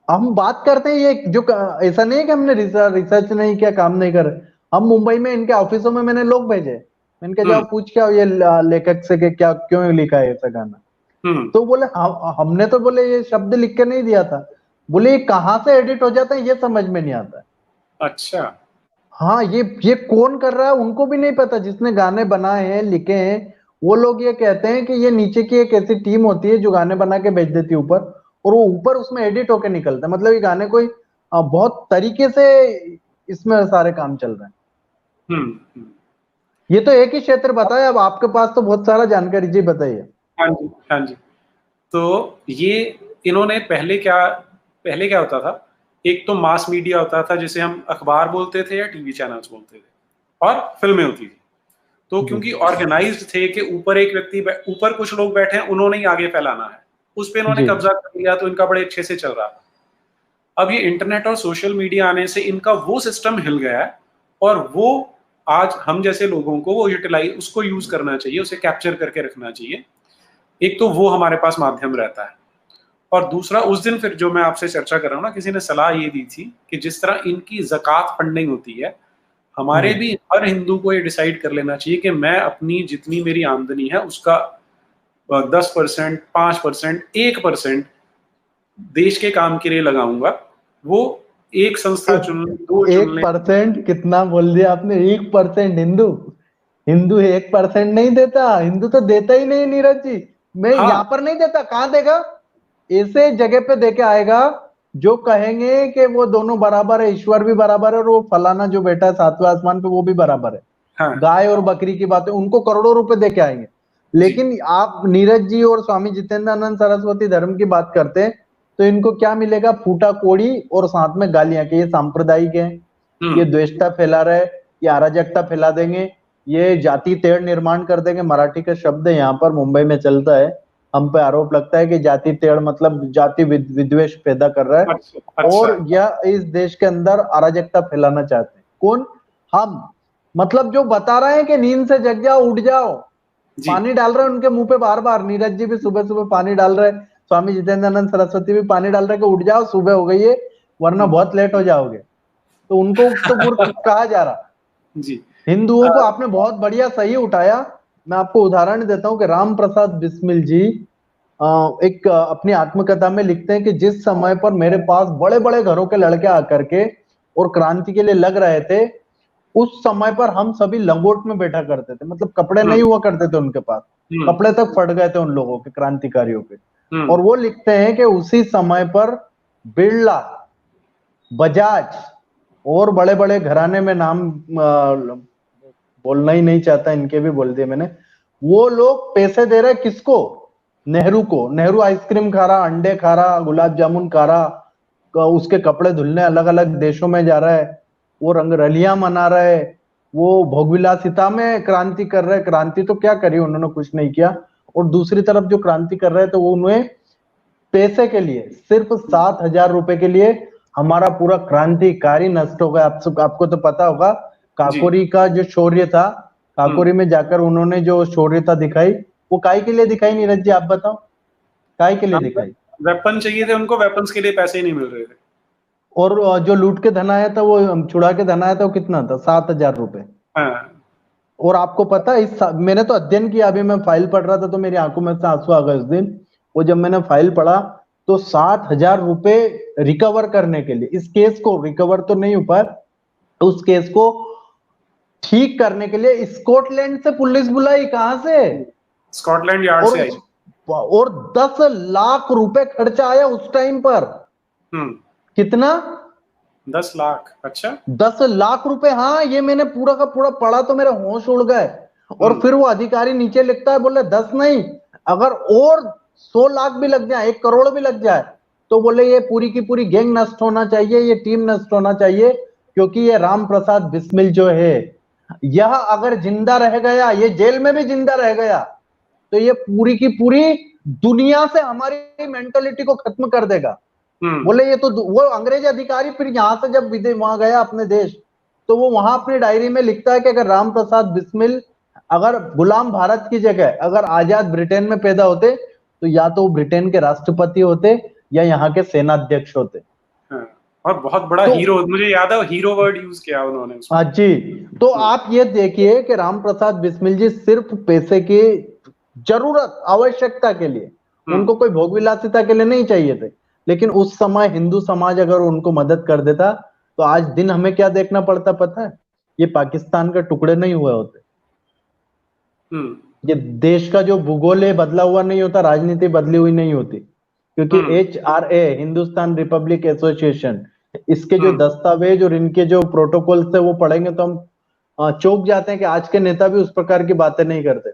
हम बात करते हैं, ये जो ऐसा नहीं है कि हमने रिसर्च नहीं किया, काम नहीं कर। हम मुंबई में इनके ऑफिसों में मैंने लोग भेजे, इनके हुँ, जाओ पूछ के आओ ये लेखक से कि क्या क्यों लिखा है ऐसा गाना। हुँ, तो बोले हमने तो बोले ये शब्द लिख के नहीं दिया था। बोले ये कहाँ से एडिट हो जाता है ये समझ में नहीं आता है। अच्छा, हाँ, ये कौन कर रहा है उनको भी नहीं पता, जिसने गाने बनाए हैं लिखे हैं। वो लोग ये कहते हैं कि ये नीचे की एक ऐसी टीम होती है जो गाने बना के भेज देती है ऊपर, और वो ऊपर उसमें एडिट होके निकलता है। मतलब ये गाने कोई बहुत तरीके से इसमें सारे काम चल रहे हैं। हुँ, हुँ। ये तो एक ही क्षेत्र बताया, अब आपके पास तो बहुत सारा जानकारी, जी बताइए। हाँ जी, हाँ जी। तो ये इन्होंने पहले क्या होता था, एक तो मास मीडिया होता था, जिसे हम अखबार बोलते थे या टीवी चैनल्स बोलते थे, और फ़िल्में होती थी। तो जी। क्योंकि ऑर्गेनाइज़्ड थे कि ऊपर एक व्यक्ति ऊपर कुछ लोग बैठे हैं, उन्होंने ही आगे फैलाना है। उस पे इन्होंने जी। कब्ज़ा कर लिया, तो इनका बड़े अच्छे से चल रहा था। अब ये इंटरनेट और सोशल मीडिया आने से इनका वो सिस्टम हिल गया है, और वो आज हम जैसे लोगों को वो उसको यूज़ करना चाहिए, उसे कैप्चर करके रखना चाहिए। एक तो वो हमारे पास माध्यम रहता है, और दूसरा उस दिन फिर जो मैं आपसे चर्चा कर रहा हूँ ना, किसी ने सलाह ये दी थी कि जिस तरह इनकी ज़कात फंडिंग होती है, हमारे जी। भी हर हिंदू को ये डिसाइड कर लेना चाहिए कि मैं अपनी जितनी मेरी आमदनी है उसका 10%, 5%, 1% देश के काम के लिए लगाऊंगा। वो एक संस्था चुन लें, दो चुन एक लें। परसेंट कितना बोल दिया आपने? 1% हिंदू? हिंदू 1% नहीं देता, हिंदू तो देता ही नहीं नीरज जी। मैं हाँ, यहाँ पर नहीं देता, कहाँ देगा? ऐसे जगह पे देके आएगा जो कहेंगे कि वो दोनों बराबर है, ईश्वर भी बराबर है और वो फलाना जो बैठा है सातवें आसमान पे वो भी बराबर है। हाँ, गाय और बकरी की बातें उनको करोड़ों रुपए देके आएंगे। जी, लेकिन आप नीरज जी और स्वामी जितेंद्रानंद सरस्वती धर्म की बात करते हैं, तो इनको क्या मिलेगा? फूटा कोड़ी और साथ में गालियां कि ये सांप्रदायिक है, हुँ, ये द्वेषता फैला रहे, ये अराजकता फैला देंगे, ये जाति तेढ़ निर्माण कर देंगे। मराठी का शब्द है यहाँ पर मुंबई में चलता है। हम पे आरोप लगता है कि जाति तेढ़ मतलब जाति विद्वेष पैदा कर रहा है, अच्छा, अच्छा, और यह इस देश के अंदर अराजकता फैलाना चाहते हैं। कौन? हम। मतलब जो बता रहे हैं कि नींद से जग जाओ, उठ जाओ, जी, पानी डाल रहे हैं उनके मुंह पे बार बार। नीरज जी भी सुबह सुबह पानी डाल रहे हैं, स्वामी जितेंद्रानंद सरस्वती भी पानी डाल रहे हैं कि उठ जाओ, सुबह हो गई है, वरना बहुत लेट हो जाओगे। तो उनको तो मूर्ख कहा जा रहा। जी हिंदुओं को आपने बहुत बढ़िया सही उठाया। मैं आपको उदाहरण देता हूँ कि राम प्रसाद बिस्मिल जी एक अपनी आत्मकथा में लिखते हैं कि जिस समय पर मेरे पास बड़े बड़े घरों के लड़के आकर के और क्रांति के लिए लग रहे थे, उस समय पर हम सभी लंगोट में बैठा करते थे, मतलब कपड़े नहीं हुआ करते थे उनके पास, कपड़े तक फट गए थे उन लोगों के, क्रांतिकारियों के। और वो लिखते हैं कि उसी समय पर बिरला, बजाज और बड़े बड़े घराने में नाम बोलना ही नहीं चाहता, इनके भी बोल दिए मैंने, वो लोग पैसे दे रहे किसको? नेहरू को। नेहरू आइसक्रीम खा रहा, अंडे खा रहा, गुलाब जामुन खा रहा, उसके कपड़े धुलने अलग अलग देशों में जा रहा है, वो रंगरलियां मना रहे, वो भोगविलासिता में क्रांति कर रहे। क्रांति तो क्या करी उन्होंने, कुछ नहीं किया। और दूसरी तरफ जो क्रांति कर रहे थे वो उन्हें पैसे के लिए, सिर्फ 7,000 रुपए के लिए हमारा पूरा क्रांतिकारी नष्ट हो गया। आपको तो पता होगा काकोरी का जो शौर्य था, काकोरी में जाकर उन्होंने जो शौर्यता दिखाई, वो काय के लिए दिखाई? नीरज जी आप बताओ, काय के लिए दिखाई? वेपन चाहिए थे उनको, वेपन्स के लिए पैसे ही नहीं मिल रहे थे। और जो लूट के धन आया था, वो छुड़ा के धन आया था, वो कितना था? 7,000 रुपए। और आपको पता है, मैंने तो अध्ययन किया, अभी मैं फाइल पढ़ रहा था तो मेरी आंखों में से आंसू आ गए उस दिन। वो जब मैंने फाइल पढ़ा तो 7,000 रुपए रिकवर करने के लिए, इस केस को रिकवर तो नहीं हो पाया, उस केस को ठीक करने के लिए स्कॉटलैंड से पुलिस बुलाई। कहां से? स्कॉटलैंड यार्ड से आई। और 10 लाख रुपए खर्चा आया उस टाइम पर। कितना? 10 लाख। अच्छा, 10 लाख रुपए। हाँ, ये मैंने पूरा का पूरा पढ़ा तो मेरे होश उड़ गए। और फिर वो अधिकारी नीचे लिखता है, बोले 10 नहीं, अगर और 100 लाख भी लग जाए, 1 करोड़ भी लग जाए, तो बोले ये पूरी की पूरी गैंग नष्ट होना चाहिए, ये टीम नष्ट होना चाहिए, क्योंकि ये राम प्रसाद बिस्मिल जो है, यह अगर जिंदा रह गया, ये जेल में भी जिंदा रह गया, तो ये पूरी की पूरी दुनिया से हमारी मेंटालिटी को खत्म कर देगा। बोले ये तो वो अंग्रेज अधिकारी फिर यहां से जब वहां गया अपने देश, तो वो वहां अपनी डायरी में लिखता है कि अगर राम प्रसाद बिस्मिल अगर गुलाम भारत की जगह अगर आजाद ब्रिटेन में पैदा होते, तो या तो वो ब्रिटेन के राष्ट्रपति होते या यहाँ के सेनाध्यक्ष होते। और बहुत बड़ा हीरो, मुझे याद है हीरो वर्ड यूज किया उन्होंने। हाँ जी। तो आप ये देखिए कि राम प्रसाद बिस्मिल जी सिर्फ पैसे की जरूरत, आवश्यकता के लिए, उनको कोई भोगविलासिता के लिए नहीं चाहिए थे, लेकिन उस समय हिंदू समाज अगर उनको मदद कर देता तो आज दिन हमें क्या देखना पड़ता पता है? ये पाकिस्तान के टुकड़े नहीं हुए होते। ये देश का जो भूगोल है बदला हुआ नहीं होता, राजनीति बदली हुई नहीं होती, क्योंकि HRA, हिंदुस्तान रिपब्लिक एसोसिएशन, इसके जो दस्तावेज और इनके जो प्रोटोकॉल से वो पढ़ेंगे तो हम चौंक जाते हैं कि आज के नेता भी उस प्रकार की बातें नहीं करते।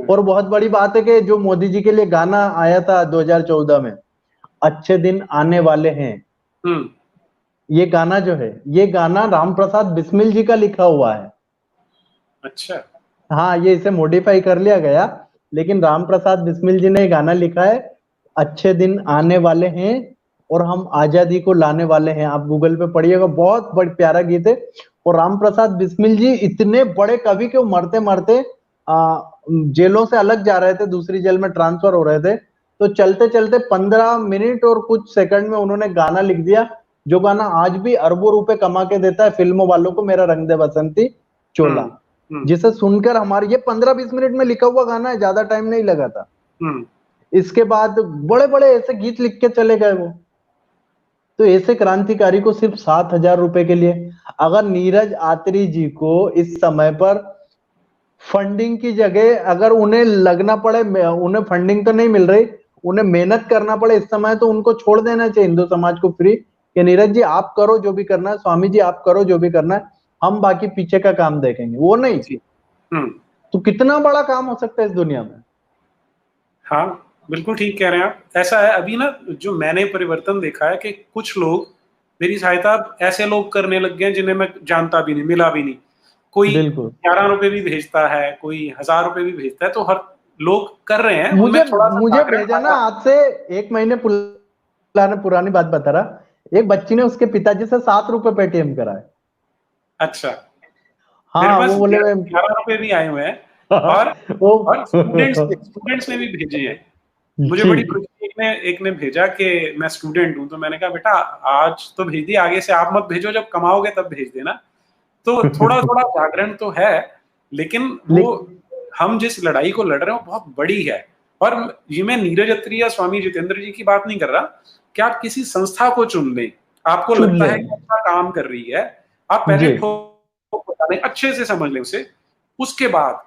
और बहुत बड़ी बात है कि जो मोदी जी के लिए गाना आया था 2014 में, अच्छे दिन आने वाले हैं, ये गाना जो है, ये गाना राम प्रसाद बिस्मिल जी का लिखा हुआ है। अच्छा। हाँ, ये इसे मॉडिफाई कर लिया गया, लेकिन राम प्रसाद बिस्मिल जी ने गाना लिखा है, अच्छे दिन आने वाले हैं और हम आजादी को लाने वाले हैं। आप गूगल पे पढ़िएगा, बहुत बड़ा प्यारा गीत है। और राम प्रसाद बिस्मिल जी इतने बड़े कवि के मरते मरते जेलों से अलग जा रहे थे, दूसरी जेल में ट्रांसफर हो रहे थे, तो चलते चलते 15 मिनट और कुछ सेकंड में उन्होंने गाना लिख दिया, जो गाना आज भी अरबों रुपए कमा के देता है फिल्मों वालों को, मेरा रंग दे बसंती चोला, जिसे सुनकर हमारे, ये 15-20 मिनट में लिखा हुआ गाना है, ज्यादा टाइम नहीं लगा था। इसके बाद बड़े बड़े ऐसे गीत लिख के चले गए वो। तो ऐसे क्रांतिकारी को सिर्फ 7,000 रुपए के लिए, अगर नीरज आत्री जी को इस समय पर फंडिंग की जगह अगर उन्हें लगना पड़े, उन्हें फंडिंग तो नहीं मिल रही, उन्हें मेहनत करना पड़े इस समय, तो उनको छोड़ देना चाहिए हिंदू समाज को फ्री, कि नीरज जी आप करो जो भी करना है, स्वामी जी आप करो जो भी करना है, हम बाकी पीछे का काम देखेंगे। वो नहीं, तो कितना बड़ा काम हो सकता है इस दुनिया में। हाँ बिल्कुल ठीक कह रहे हैं आप। ऐसा है अभी ना, जो मैंने परिवर्तन देखा है कि कुछ लोग मेरी सहायता ऐसे लोग करने लग गए हैं जिन्हें मैं जानता भी नहीं, मिला भी नहीं। कोई 11 रुपए भी भेजता है, कोई 1000 रुपए भी भेजता है, तो हर लोग कर रहे हैं। मुझे भेजा ना, आज से 1 महीने पुरानी बात बता रहा, एक बच्ची ने उसके पिताजी से 7 रुपए पेटीएम कराए। अच्छा। हाँ, वो बोले 11 रुपए भी आए हुए हैं और स्टूडेंट्स ने भी भेजे हैं। मुझे जी बड़ी खुशी, एक ने भेजा कि मैं स्टूडेंट हूँ, तो मैंने कहा बेटा आज तो भेज दिया, आगे से आप मत भेजो, जब कमाओगे तब भेज देना। तो थोड़ा थोड़ा जागरण तो है, लेकिन वो लेकिन हम जिस लड़ाई को लड़ रहे हैं वो बहुत बड़ी है। और ये मैं नीरज अत्री या स्वामी जितेंद्र जी की बात नहीं कर रहा कि आप किसी संस्था को चुन लें, आपको चुन लगता ले। है कि अच्छा काम कर रही है, आप पहले जी ठोक बता दें, अच्छे से समझ लें उसे, उसके बाद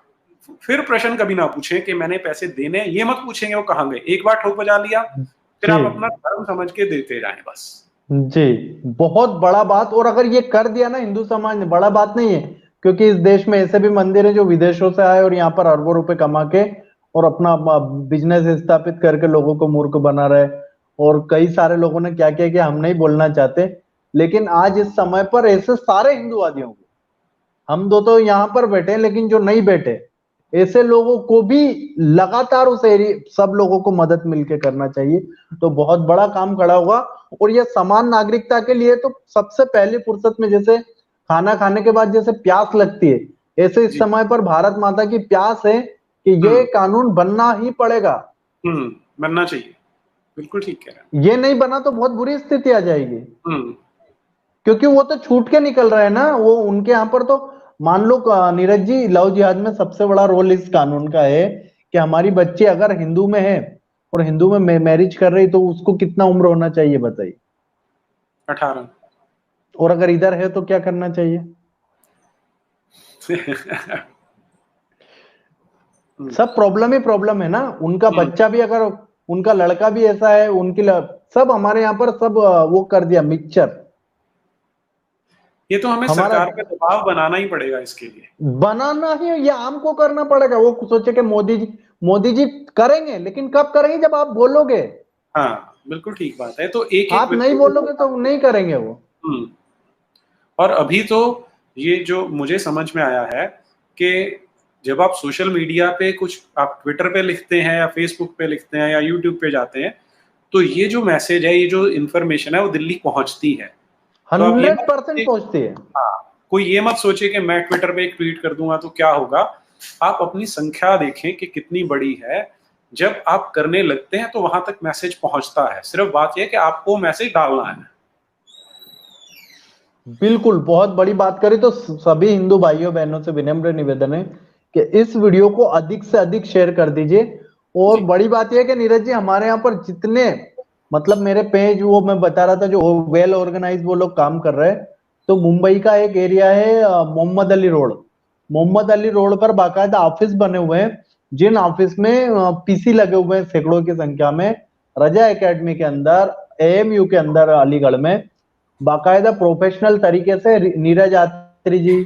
फिर प्रश्न कभी ना पूछें कि मैंने पैसे देने हैं, ये मत पूछेंगे वो कहाँ गए। एक बार ठोक बजा लिया, फिर जी आप अपना धर्म समझ के देते जाएं बस। जी, बहुत बड़ा बात। और अगर ये कर दिया ना हिंदू समाज ने, बड़ा बात नहीं है, क्योंकि इस देश में ऐसे भी मंदिर है जो विदेशों से आए और यहाँ पर अरबों रुपए कमा के और अपना बिजनेस स्थापित करके लोगों को मूर्ख बना रहे। और कई सारे लोगों ने क्या किया कि हम नहीं बोलना चाहते, लेकिन आज इस समय पर ऐसे सारे हिंदुवादियों को, हम दो तो यहाँ पर बैठे हैं, लेकिन जो नहीं बैठे ऐसे लोगों को भी लगातार उस एरिया सब लोगों को मदद मिलके करना चाहिए, तो बहुत बड़ा काम खड़ा होगा। और ये समान नागरिकता के लिए तो सबसे पहली फुर्सत में, जैसे खाना खाने के बाद जैसे प्यास लगती है, ऐसे इस जी। समय पर भारत माता की प्यास है कि ये हम्म कानून बनना ही पड़ेगा। बनना चाहिए, बिल्कुल ठीक कह रहे ये नहीं बना तो बहुत बुरी स्थिति आ जाएगी, हैं। क्योंकि वो तो छूट के निकल रहे हैं ना। वो उनके यहाँ पर तो मान लो नीरज जी, लव जिहाद में सबसे बड़ा रोल इस कानून का है कि हमारी बच्ची अगर हिंदू में है और हिंदू में मैरिज कर रही, तो उसको कितना उम्र होना चाहिए बताइए। 18। और अगर इधर है तो क्या करना चाहिए। सब प्रॉब्लम ही प्रॉब्लम है ना। उनका बच्चा भी अगर, उनका लड़का भी ऐसा है, सब हमारे यहाँ पर सब वो कर दिया मिक्सचर। ये तो हमें हमारा सरकार पे दबाव बनाना ही पड़ेगा इसके लिए। बनाना ही, ये आम को करना पड़ेगा। वो सोचे कि मोदी जी करेंगे, लेकिन कब करेंगे, जब आप बोलोगे। हाँ, बिल्कुल ठीक बात है। तो एक एक आप नहीं व्यक्ति बोलोगे तो को, नहीं करेंगे वो। हम्म, और अभी तो ये जो मुझे समझ में आया है कि जब आप सोशल मीडिया पे कुछ, आप ट्विटर पे लिखते हैं या फेसबुक पे लिखते हैं या यूट्यूब पे जाते हैं, तो ये जो मैसेज है, ये जो इन्फॉर्मेशन है, वो दिल्ली पहुंचती है। तो आप ये मत 100% सोचिए, पहुंचती है। हाँ, कोई ये मत सोचे कि मैं ट्विटर पे एक ट्वीट कर दूंगा तो क्या होगा। आप अपनी संख्या देखें कि कितनी बड़ी है। जब आप करने लगते हैं तो वहां तक मैसेज पहुंचता है, सिर्फ बात यह है कि आपको मैसेज डालना है। बिल्कुल, बहुत बड़ी बात करें तो सभी हिंदू भाइयों बहनों से विनम्र निवेदन है कि इस वीडियो को अधिक से अधिक शेयर कर दीजिए। और जी बड़ी बात यह है कि नीरज जी, हमारे यहाँ पर जितने, मतलब मेरे पेज, वो मैं बता रहा था, जो वेल ऑर्गेनाइज वो लोग काम कर रहे हैं। तो मुंबई का एक एरिया है मोहम्मद अली रोड। मोहम्मद अली रोड पर बाकायदा ऑफिस बने हुए हैं, जिन ऑफिस में पीसी लगे हुए हैं सैकड़ों की संख्या में। रजा एकेडमी के अंदर, एएमयू के अंदर अलीगढ़ में बाकायदा प्रोफेशनल तरीके से नीरज आत्री जी,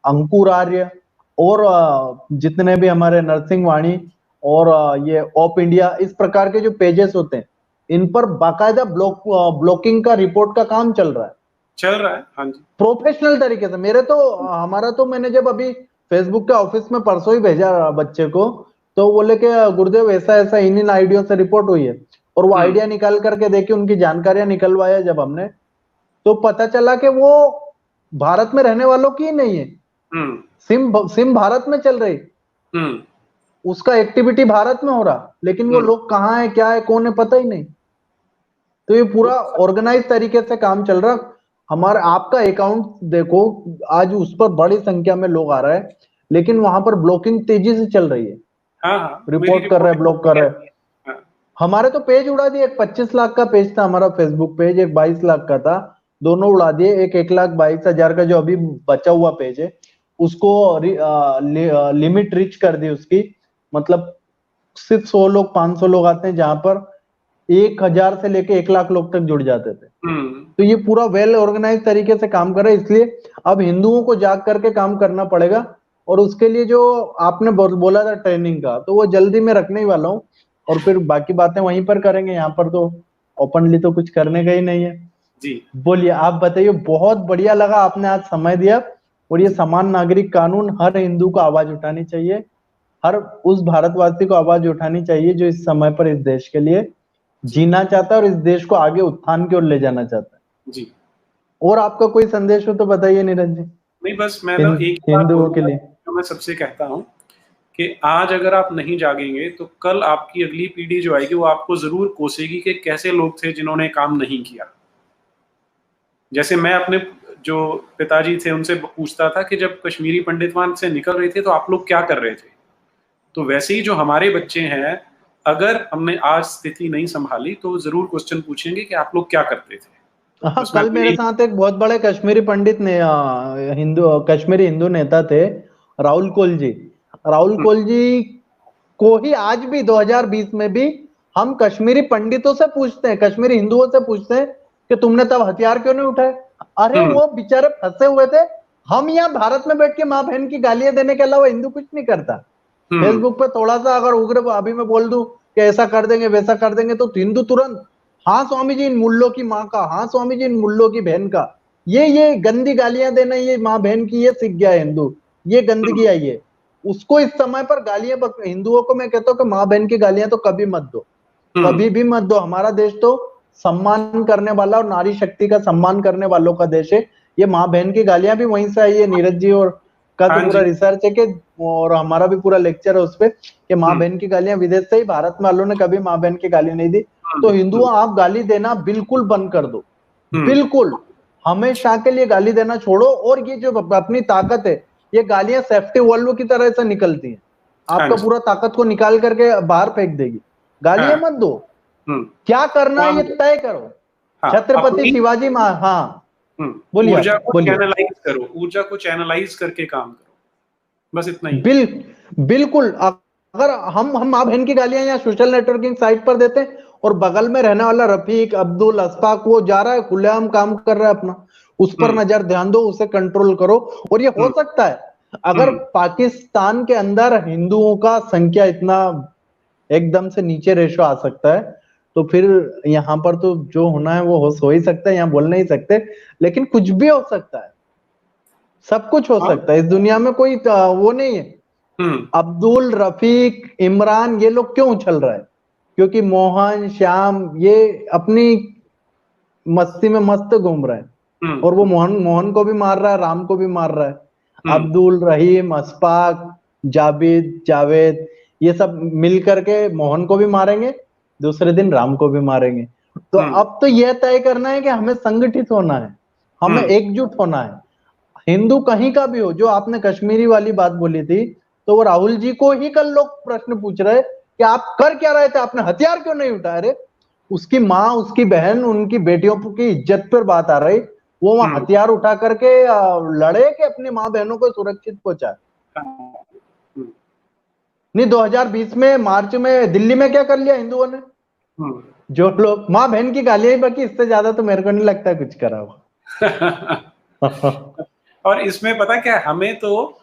अंकुर आर्य और जितने भी हमारे नरसिंह वाणी और ये ऑप इंडिया, इस प्रकार के जो पेजेस होते हैं, इन पर बाकायदा ब्लॉकिंग का रिपोर्ट का काम चल रहा है चल रहा है, हाँ जी। प्रोफेशनल तरीके से। मेरे तो हमारा तो, मैंने जब अभी फेसबुक के ऑफिस में परसों ही भेजा बच्चे को, तो बोले कि गुरुदेव ऐसा ऐसा इन आइडिया से रिपोर्ट हुई है। और वो हम्म आइडिया निकाल करके देखी, उनकी जानकारियां निकलवाया जब हमने, तो पता चला कि वो भारत में रहने वालों की ही नहीं है। हम्म सिम भारत में चल रही, हम्म उसका एक्टिविटी भारत में हो रहा, लेकिन वो हम्म लोग कहाँ है, क्या है, कौन है, पता ही नहीं। तो ये पूरा ऑर्गेनाइज तरीके से काम चल रहा। हमारा आपका अकाउंट देखो, आज उस पर बड़ी संख्या में लोग आ रहे हैं, लेकिन वहां पर ब्लॉकिंग तेजी से चल रही है। हाँ हाँ, मेरी रिपोर्ट कर रहे हैं, रिपोर्टिंग ब्लॉक होती कर रहे हैं। रहती है। हाँ। हमारे तो पेज उड़ा दिए। एक 25 लाख का पेज था हमारा फेसबुक पेज, एक 22 लाख का था, दोनों उड़ा दिए। एक 1,22,000 का जो अभी बचा हुआ पेज है, उसको लिमिट रीच कर दी उसकी। मतलब सिर्फ 100 लोग, 500 लोग आते हैं, जहां पर 1,000 से लेके 1 लाख लोग तक जुड़ जाते थे। हम्म तो ये पूरा वेल ऑर्गेनाइज तरीके से काम कर रहा है। इसलिए अब हिंदुओं को जाग करके काम करना पड़ेगा। और उसके लिए जो आपने बोला था ट्रेनिंग का, तो वो जल्दी मैं रखने ही वाला हूँ। और फिर बाकी बातें वहीं पर करेंगे, यहाँ पर तो ओपनली तो कुछ करने का ही नहीं है। जी बोलिए, आप बताइए। बहुत बढ़िया लगा आपने आज समय दिया। और ये जी समान नागरिक कानून, हर हिंदू को आवाज उठानी चाहिए, हर उस भारतवासी को आवाज उठानी चाहिए जो इस समय पर इस देश के लिए जी जीना चाहता है और इस देश को आगे उत्थान की ओर ले जाना चाहता है। जी। और आपका कोई संदेश हो तो बताइए नीरज जी, नहीं, बस मैं तो एक ही बात हिंदुओं के बोलूंगा लिए। जो मैं सबसे कहता हूँ कि आज अगर आप नहीं जागेंगे तो कल आपकी अगली पीढ़ी जो आएगी वो आपको जरूर कोसेगी कि कैसे लोग थे जिन्होंने काम नहीं किया। जैसे मैं अपने जो पिताजी थे उनसे पूछता था कि जब कश्मीरी पंडित वहां से निकल रहे थे तो आप लोग क्या कर रहे थे। तो वैसे ही जो हमारे बच्चे हैं, अगर हमने आज स्थिति नहीं संभाली तो जरूर क्वेश्चन पूछेंगे कि आप लोग क्या करते थे। हाँ, बस मैं कल तो मेरे यही। साथ एक बहुत बड़े कश्मीरी पंडित ने हिंदू कश्मीरी हिंदू नेता थे, राहुल कोल जी। राहुल हम्म, कोल जी को ही आज भी 2020 में भी हम कश्मीरी पंडितों से पूछते हैं, कश्मीरी हिंदुओं से पूछते हैं कि तुमने तब हथियार क्यों नहीं उठाए। अरे हम्म, वो बेचारे फंसे हुए थे। हम यहाँ भारत में बैठ के माँ बहन की गालियां देने के अलावा हिंदू कुछ नहीं करता। हम्म, फेसबुक पे थोड़ा सा अगर उग्र अभी मैं बोल दूं कि ऐसा कर देंगे वैसा कर देंगे तो हिंदू तुरंत, हाँ स्वामी जी इन मुल्लों की माँ का, हाँ स्वामी जी इन मुल्लों की बहन का। ये गंदी गालियां देना, ये माँ बहन की ये सीख गया है हिंदू, ये गंदगी आई है। उसको इस समय पर गालियां, हिंदुओं को मैं कहता हूँ कि माँ बहन की गालियां तो कभी मत दो, हम्म, कभी भी मत दो। हमारा देश तो सम्मान करने वाला और नारी शक्ति का सम्मान करने वालों का देश है। ये माँ बहन की गालियां भी वहीं से आई है। नीरज जी और का तो हाँ पूरा जी। रिसर्च है कि, और हमारा भी पूरा लेक्चर है उस पे, कि माँ हम्म, बहन की गालियां विदेश से ही, भारत वालों ने कभी माँ बहन की गाली नहीं दी। तो हम्म, हिंदुओं आप गाली देना बिल्कुल बंद कर दो, हम्म, बिल्कुल हमेशा के लिए गाली देना छोड़ो। और ये जो अपनी ताकत है, ये गालियां सेफ्टी वॉल्व की तरह से निकलती हैं, हाँ आपका जी। पूरा ताकत को निकाल करके बाहर फेंक देगी। गालियां हाँ। मत दो, हम्म। क्या करना है ये और तय करो। हाँ, छत्रपति अपनी शिवाजी महा, हाँ बोलिए, ऊर्जा आप को बोलिए। चैनलाइज करो, ऊर्जा को चैनलाइज करके काम करो, बस इतना ही। बिल बिल्कुल। अगर हम माँ बहन की गालियां या सोशल नेटवर्किंग साइट पर देते हैं, और बगल में रहने वाला रफीक, अब्दुल, अशफाक वो जा रहा है खुलेआम काम कर रहा है अपना, उस पर हम्म, नजर ध्यान दो, उसे कंट्रोल करो। और ये हो हम्म, सकता है अगर हम्म, पाकिस्तान के अंदर हिंदुओं का संख्या इतना एकदम से नीचे रेशो आ सकता है, तो फिर यहाँ पर तो जो होना है वो हो ही सकता है, यहाँ बोल नहीं सकते, लेकिन कुछ भी हो सकता है, सब कुछ हो हाँ, सकता है इस दुनिया में, कोई वो नहीं है। हम्म, अब्दुल, रफीक, इमरान ये लोग क्यों उछल रहा है? क्योंकि मोहन, श्याम ये अपनी मस्ती में मस्त घूम रहे हैं, हम्म, और वो मोहन मोहन को भी मार रहा है, राम को भी मार रहा है। हम्म, अब्दुल, रहीम, अशफाक, जावेद जावेद ये सब मिल करके मोहन को भी मारेंगे, दूसरे दिन राम को भी मारेंगे। तो हम्म, अब तो यह तय करना है कि हमें संगठित होना है, हमें हम्म, एकजुट होना है। हिंदू कहीं का भी हो, जो आपने कश्मीरी वाली बात बोली थी, तो वो राहुल जी को ही कल लोग प्रश्न पूछ रहे कि आप कर क्या रहे थे, आपने हथियार क्यों नहीं उठाए। रे उसकी माँ, उसकी बहन, उनकी बेटियों की इज्जत पर बात आ रही, वो वहां हम्म, हथियार उठा करके लड़े कि अपनी माँ बहनों को सुरक्षित पहुंचाए। हाँ, हम्म, नहीं, 2020 में मार्च में दिल्ली में क्या कर लिया हिंदुओं ने? हम्म। जो लोग माँ बहन की गालियां ही, बाकी इससे ज्यादा तो मेरे को नहीं लगता कुछ करा हो। और इसमें पता क्या है, हमें तो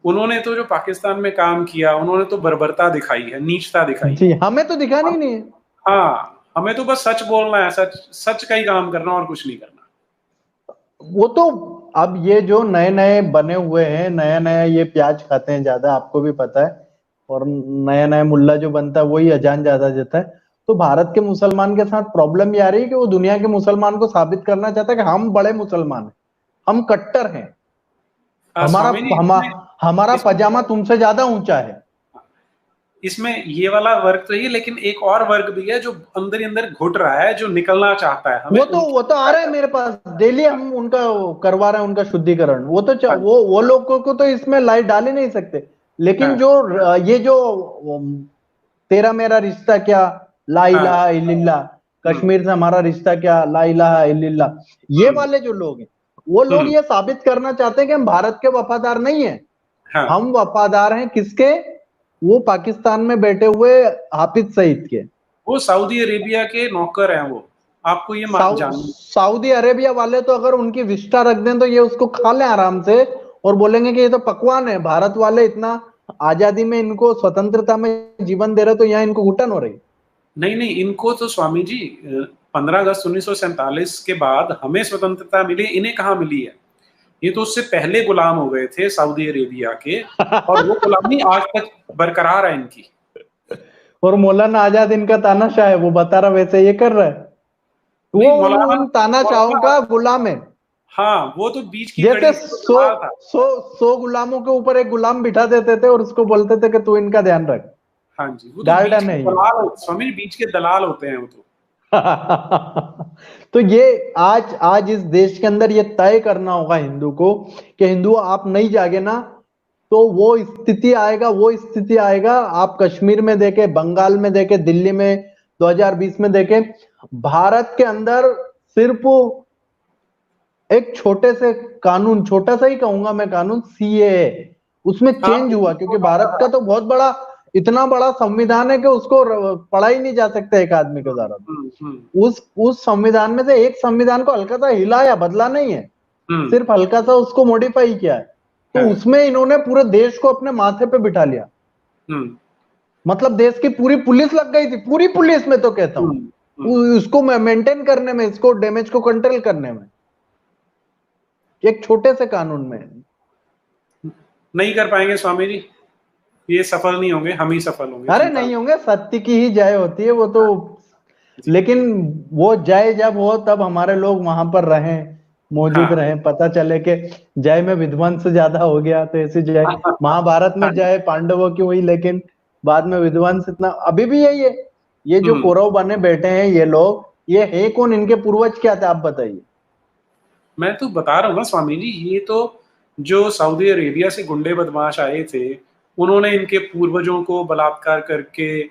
उन्होंने तो जो पाकिस्तान में काम किया उन्होंने तो बर्बरता दिखाई है, नीचता दिखाई है। जी, हमें तो दिखाना ही नहीं है। हाँ, हमें तो बस सच बोलना है, सच सच का ही काम करना और कुछ नहीं करना। वो तो अब ये जो नए नए बने हुए हैं, नया नया ये प्याज खाते हैं ज्यादा, आपको भी पता है, और नया नया मुल्ला जो बनता है वही अजान ज्यादा देता है। तो भारत के मुसलमान के साथ प्रॉब्लम ये आ रही है कि वो दुनिया के मुसलमान को साबित करना चाहता है कि हम बड़े मुसलमान हैं, हम कट्टर हैं, हमारा स्वामी जी, हमारा इसमें पजामा तुमसे ज्यादा ऊंचा है। इसमें ये वाला वर्ग तो ही, लेकिन एक और वर्ग भी है जो अंदर ही अंदर घुट रहा है, जो निकलना चाहता है, हमें वो तो आ उनकी। रहा है मेरे पास डेली, हम उनका करवा रहे हैं उनका शुद्धिकरण। वो तो हाँ, वो लोगों को तो इसमें लाइट डाल ही नहीं सकते। लेकिन हाँ, जो ये जो तेरा मेरा रिश्ता क्या, ला हाँ, इलाहा इल्लल्लाह, हम्म, कश्मीर से हमारा रिश्ता क्या, ला इलाहा इल्लल्लाह, ये हम्म, वाले जो लोग हैं, वो लोग हम्म, ये साबित करना चाहते हैं कि हम भारत के वफादार नहीं है। हाँ। हम वफादार हैं किसके? वो पाकिस्तान में बैठे हुए हाफिज सईद के। वो सऊदी अरेबिया के नौकर हैं वो, आपको ये जान। सऊदी अरेबिया वाले तो अगर उनकी विस्टा रख दें तो ये उसको खा लें आराम से, और बोलेंगे कि ये तो पकवान है। भारत वाले इतना आजादी में, इनको स्वतंत्रता में जीवन दे रहे, तो यहाँ इनको घुटन हो रही। नहीं नहीं, इनको तो स्वामी जी 15 अगस्त 1947 के बाद हमें स्वतंत्रता मिली, इन्हें कहाँ मिली है? ये तो उससे पहले गुलाम हो गए थे सऊदी अरेबिया के, और वो गुलामी आज तक बरकरार है इनकी। और मौलाना आजाद इनका तानाशाह है, वो बता रहा वैसे ये कर रहा है, वो नहीं, उन मौलाना उन तानाशाहों मौलाना का गुलाम है। हाँ, वो तो बीच की जैसे कड़ी था। 100 गुलामों के ऊपर एक गुलाम बिठा देते थे और उसको बोलते थे कि तू इनका ध्यान रख, हाँ जी, वो तो डालडा बीच के नहीं। दलाल, स्वामी जी, बीच के दलाल होते हैं वो तो। तो ये आज इस देश के अंदर ये तय करना होगा हिंदू को कि हिंदू आप नहीं जागे ना तो वो स्थिति आएगा, वो स्थिति आएगा। आप कश्मीर में देखे, बंगाल में देखे, दिल्ली में 2020 में देखे, भारत के अंदर सिर्फ एक छोटे से कानून, छोटा सा ही कहूंगा मैं कानून, सीएए, उसमें हाँ, चेंज हुआ क्योंकि भारत का तो बहुत बड़ा, इतना बड़ा संविधान है कि उसको पढ़ा ही नहीं जा सकता एक आदमी के द्वारा। उस संविधान में से एक संविधान को हल्का सा हिलाया, बदला नहीं है, सिर्फ हल्का सा उसको मॉडिफाई किया है। तो उसमें इन्होंने पूरे देश को अपने माथे पे बिठा लिया। मतलब देश की पूरी पुलिस लग गई थी, पूरी पुलिस में तो कहता हूं, उसको मेंटेन करने में, इसको डैमेज को कंट्रोल करने में, एक छोटे से कानून में। नहीं कर पाएंगे स्वामी जी, ये सफल नहीं होंगे, हम ही सफल होंगे। अरे नहीं होंगे, सत्य की ही जय होती है वो तो। लेकिन वो जय जब हो तब हमारे लोग वहां पर रहें, मौजूद रहें, पता चले कि जय में विध्वंस ज्यादा हो गया तो ऐसी जय। महाभारत में जय पांडवों की हुई, लेकिन बाद में विध्वंस इतना, अभी भी यही है। ये जो कौरव बने बैठे हैं ये लोग, ये है कौन, इनके पूर्वज क्या थे, आप बताइए। मैं तो बता रहा हूँ ना स्वामी जी, ये तो जो सऊदी अरेबिया से गुंडे बदमाश आए थे, उन्होंने इनके पूर्वजों को बलात्कार करके,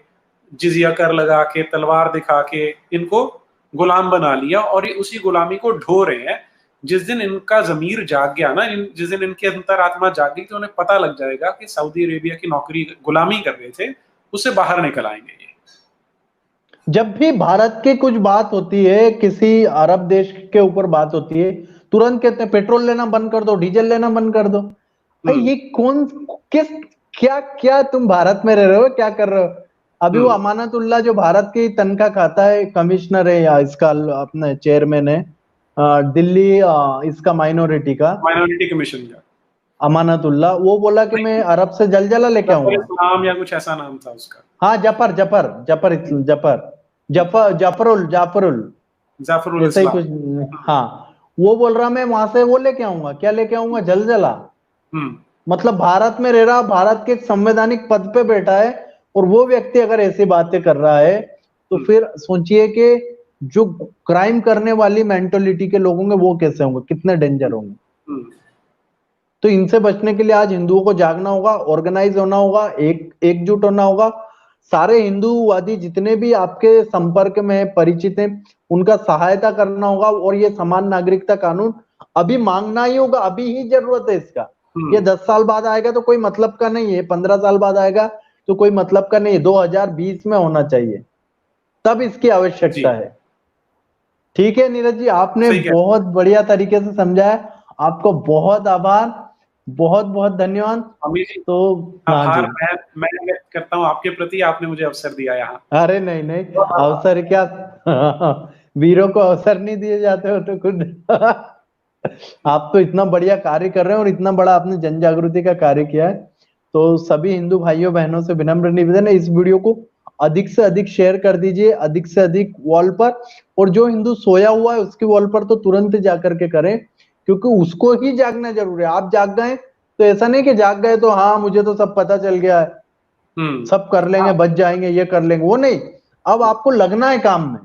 जिजिया कर लगा के, तलवार दिखा के इनको गुलाम बना लिया, और ये उसी गुलामी को ढो रहे हैं। जिस दिन इनका जमीर जाग गया ना, जिस दिन इनके अंतरात्मा जाग गई, तो उन्हें पता लग जाएगा कि सऊदी अरेबिया की नौकरी, गुलामी कर रहे थे, उससे बाहर निकल आएंगे ये। जब भी भारत की कुछ बात होती है, किसी अरब देश के ऊपर बात होती है, तुरंत कहते हैं पेट्रोल लेना बंद कर दो, डीजल लेना बंद कर दो। भाई ये कौन, किस, क्या क्या तुम भारत में रह रहे हो, क्या कर रहे हो? अभी वो अमानतुल्लाह जो भारत की तनख्वाह खाता है, कमिश्नर है या इसका अपने चेयरमैन है दिल्ली इसका माइनॉरिटी कमीशन का, अमानतुल्लाह, वो बोला कि मैं अरब से जलजला लेके आऊंगा। इस्लाम या कुछ ऐसा नाम था उसका। हाँ, जफर जफर जफर जफर जफर जाफरुल जाफरुल ऐसा ही कुछ। हाँ, वो बोल रहा मैं वहां से वो लेके आऊंगा, क्या लेके आऊंगा, जलजला। मतलब भारत में रह रहा, भारत के एक संवैधानिक पद पे बैठा है, और वो व्यक्ति अगर ऐसी बातें कर रहा है तो फिर सोचिए कि जो क्राइम करने वाली मेंटालिटी के लोग होंगे वो कैसे होंगे, कितने डेंजर होंगे। तो इनसे बचने के लिए आज हिंदुओं को जागना होगा, ऑर्गेनाइज होना होगा, एकजुट होना होगा। सारे हिंदूवादी जितने भी आपके संपर्क में परिचित हैं, उनका सहायता करना होगा, और ये समान नागरिकता कानून अभी मांगना ही होगा, अभी ही जरूरत है इसका। ये 10 साल बाद आएगा तो कोई मतलब का नहीं है, 15 साल बाद आएगा तो कोई मतलब का नहीं है, 2020 में होना चाहिए, तब इसकी आवश्यकता है। ठीक है नीरज जी, आपने बहुत बढ़िया तरीके से समझाया, आपको बहुत आभार, बहुत बहुत धन्यवाद। तो आभार मैं व्यक्त करता हूँ आपके प्रति, आपने मुझे अवसर दिया यहाँ। अरे नहीं नहीं, अवसर क्या, वीरों को अवसर नहीं दिए जाते हो तो खुद आप तो इतना बढ़िया कार्य कर रहे हैं और इतना बड़ा आपने जन जागृति का कार्य किया है। तो सभी हिंदू भाइयों बहनों से विनम्र निवेदन है, इस वीडियो को अधिक से अधिक शेयर कर दीजिए, अधिक से अधिक वॉल पर, और जो हिंदू सोया हुआ है उसकी वॉल पर तो तुरंत जाकर के करें, क्योंकि उसको ही जागना जरूरी है। आप जाग गए तो ऐसा नहीं कि जाग गए तो हाँ मुझे तो सब पता चल गया है, सब कर लेंगे, बच जाएंगे, ये कर लेंगे, वो नहीं। अब आपको लगना है काम में,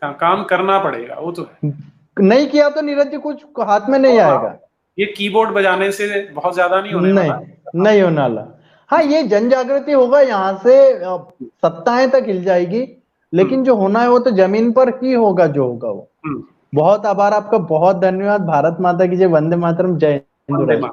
काम करना पड़ेगा, वो तो है। नहीं किया तो नीरज जी कुछ हाथ में नहीं आएगा। ये कीबोर्ड बजाने से बहुत ज्यादा नहीं होने वाला, नहीं होने वाला। हाँ, ये जन जागृति होगा, यहाँ से सत्ताएं तक हिल जाएगी, लेकिन जो होना है वो तो जमीन पर ही होगा, जो होगा वो। बहुत आभार आपका, बहुत धन्यवाद। भारत माता की जय, वंदे मातरम, जय हिंद।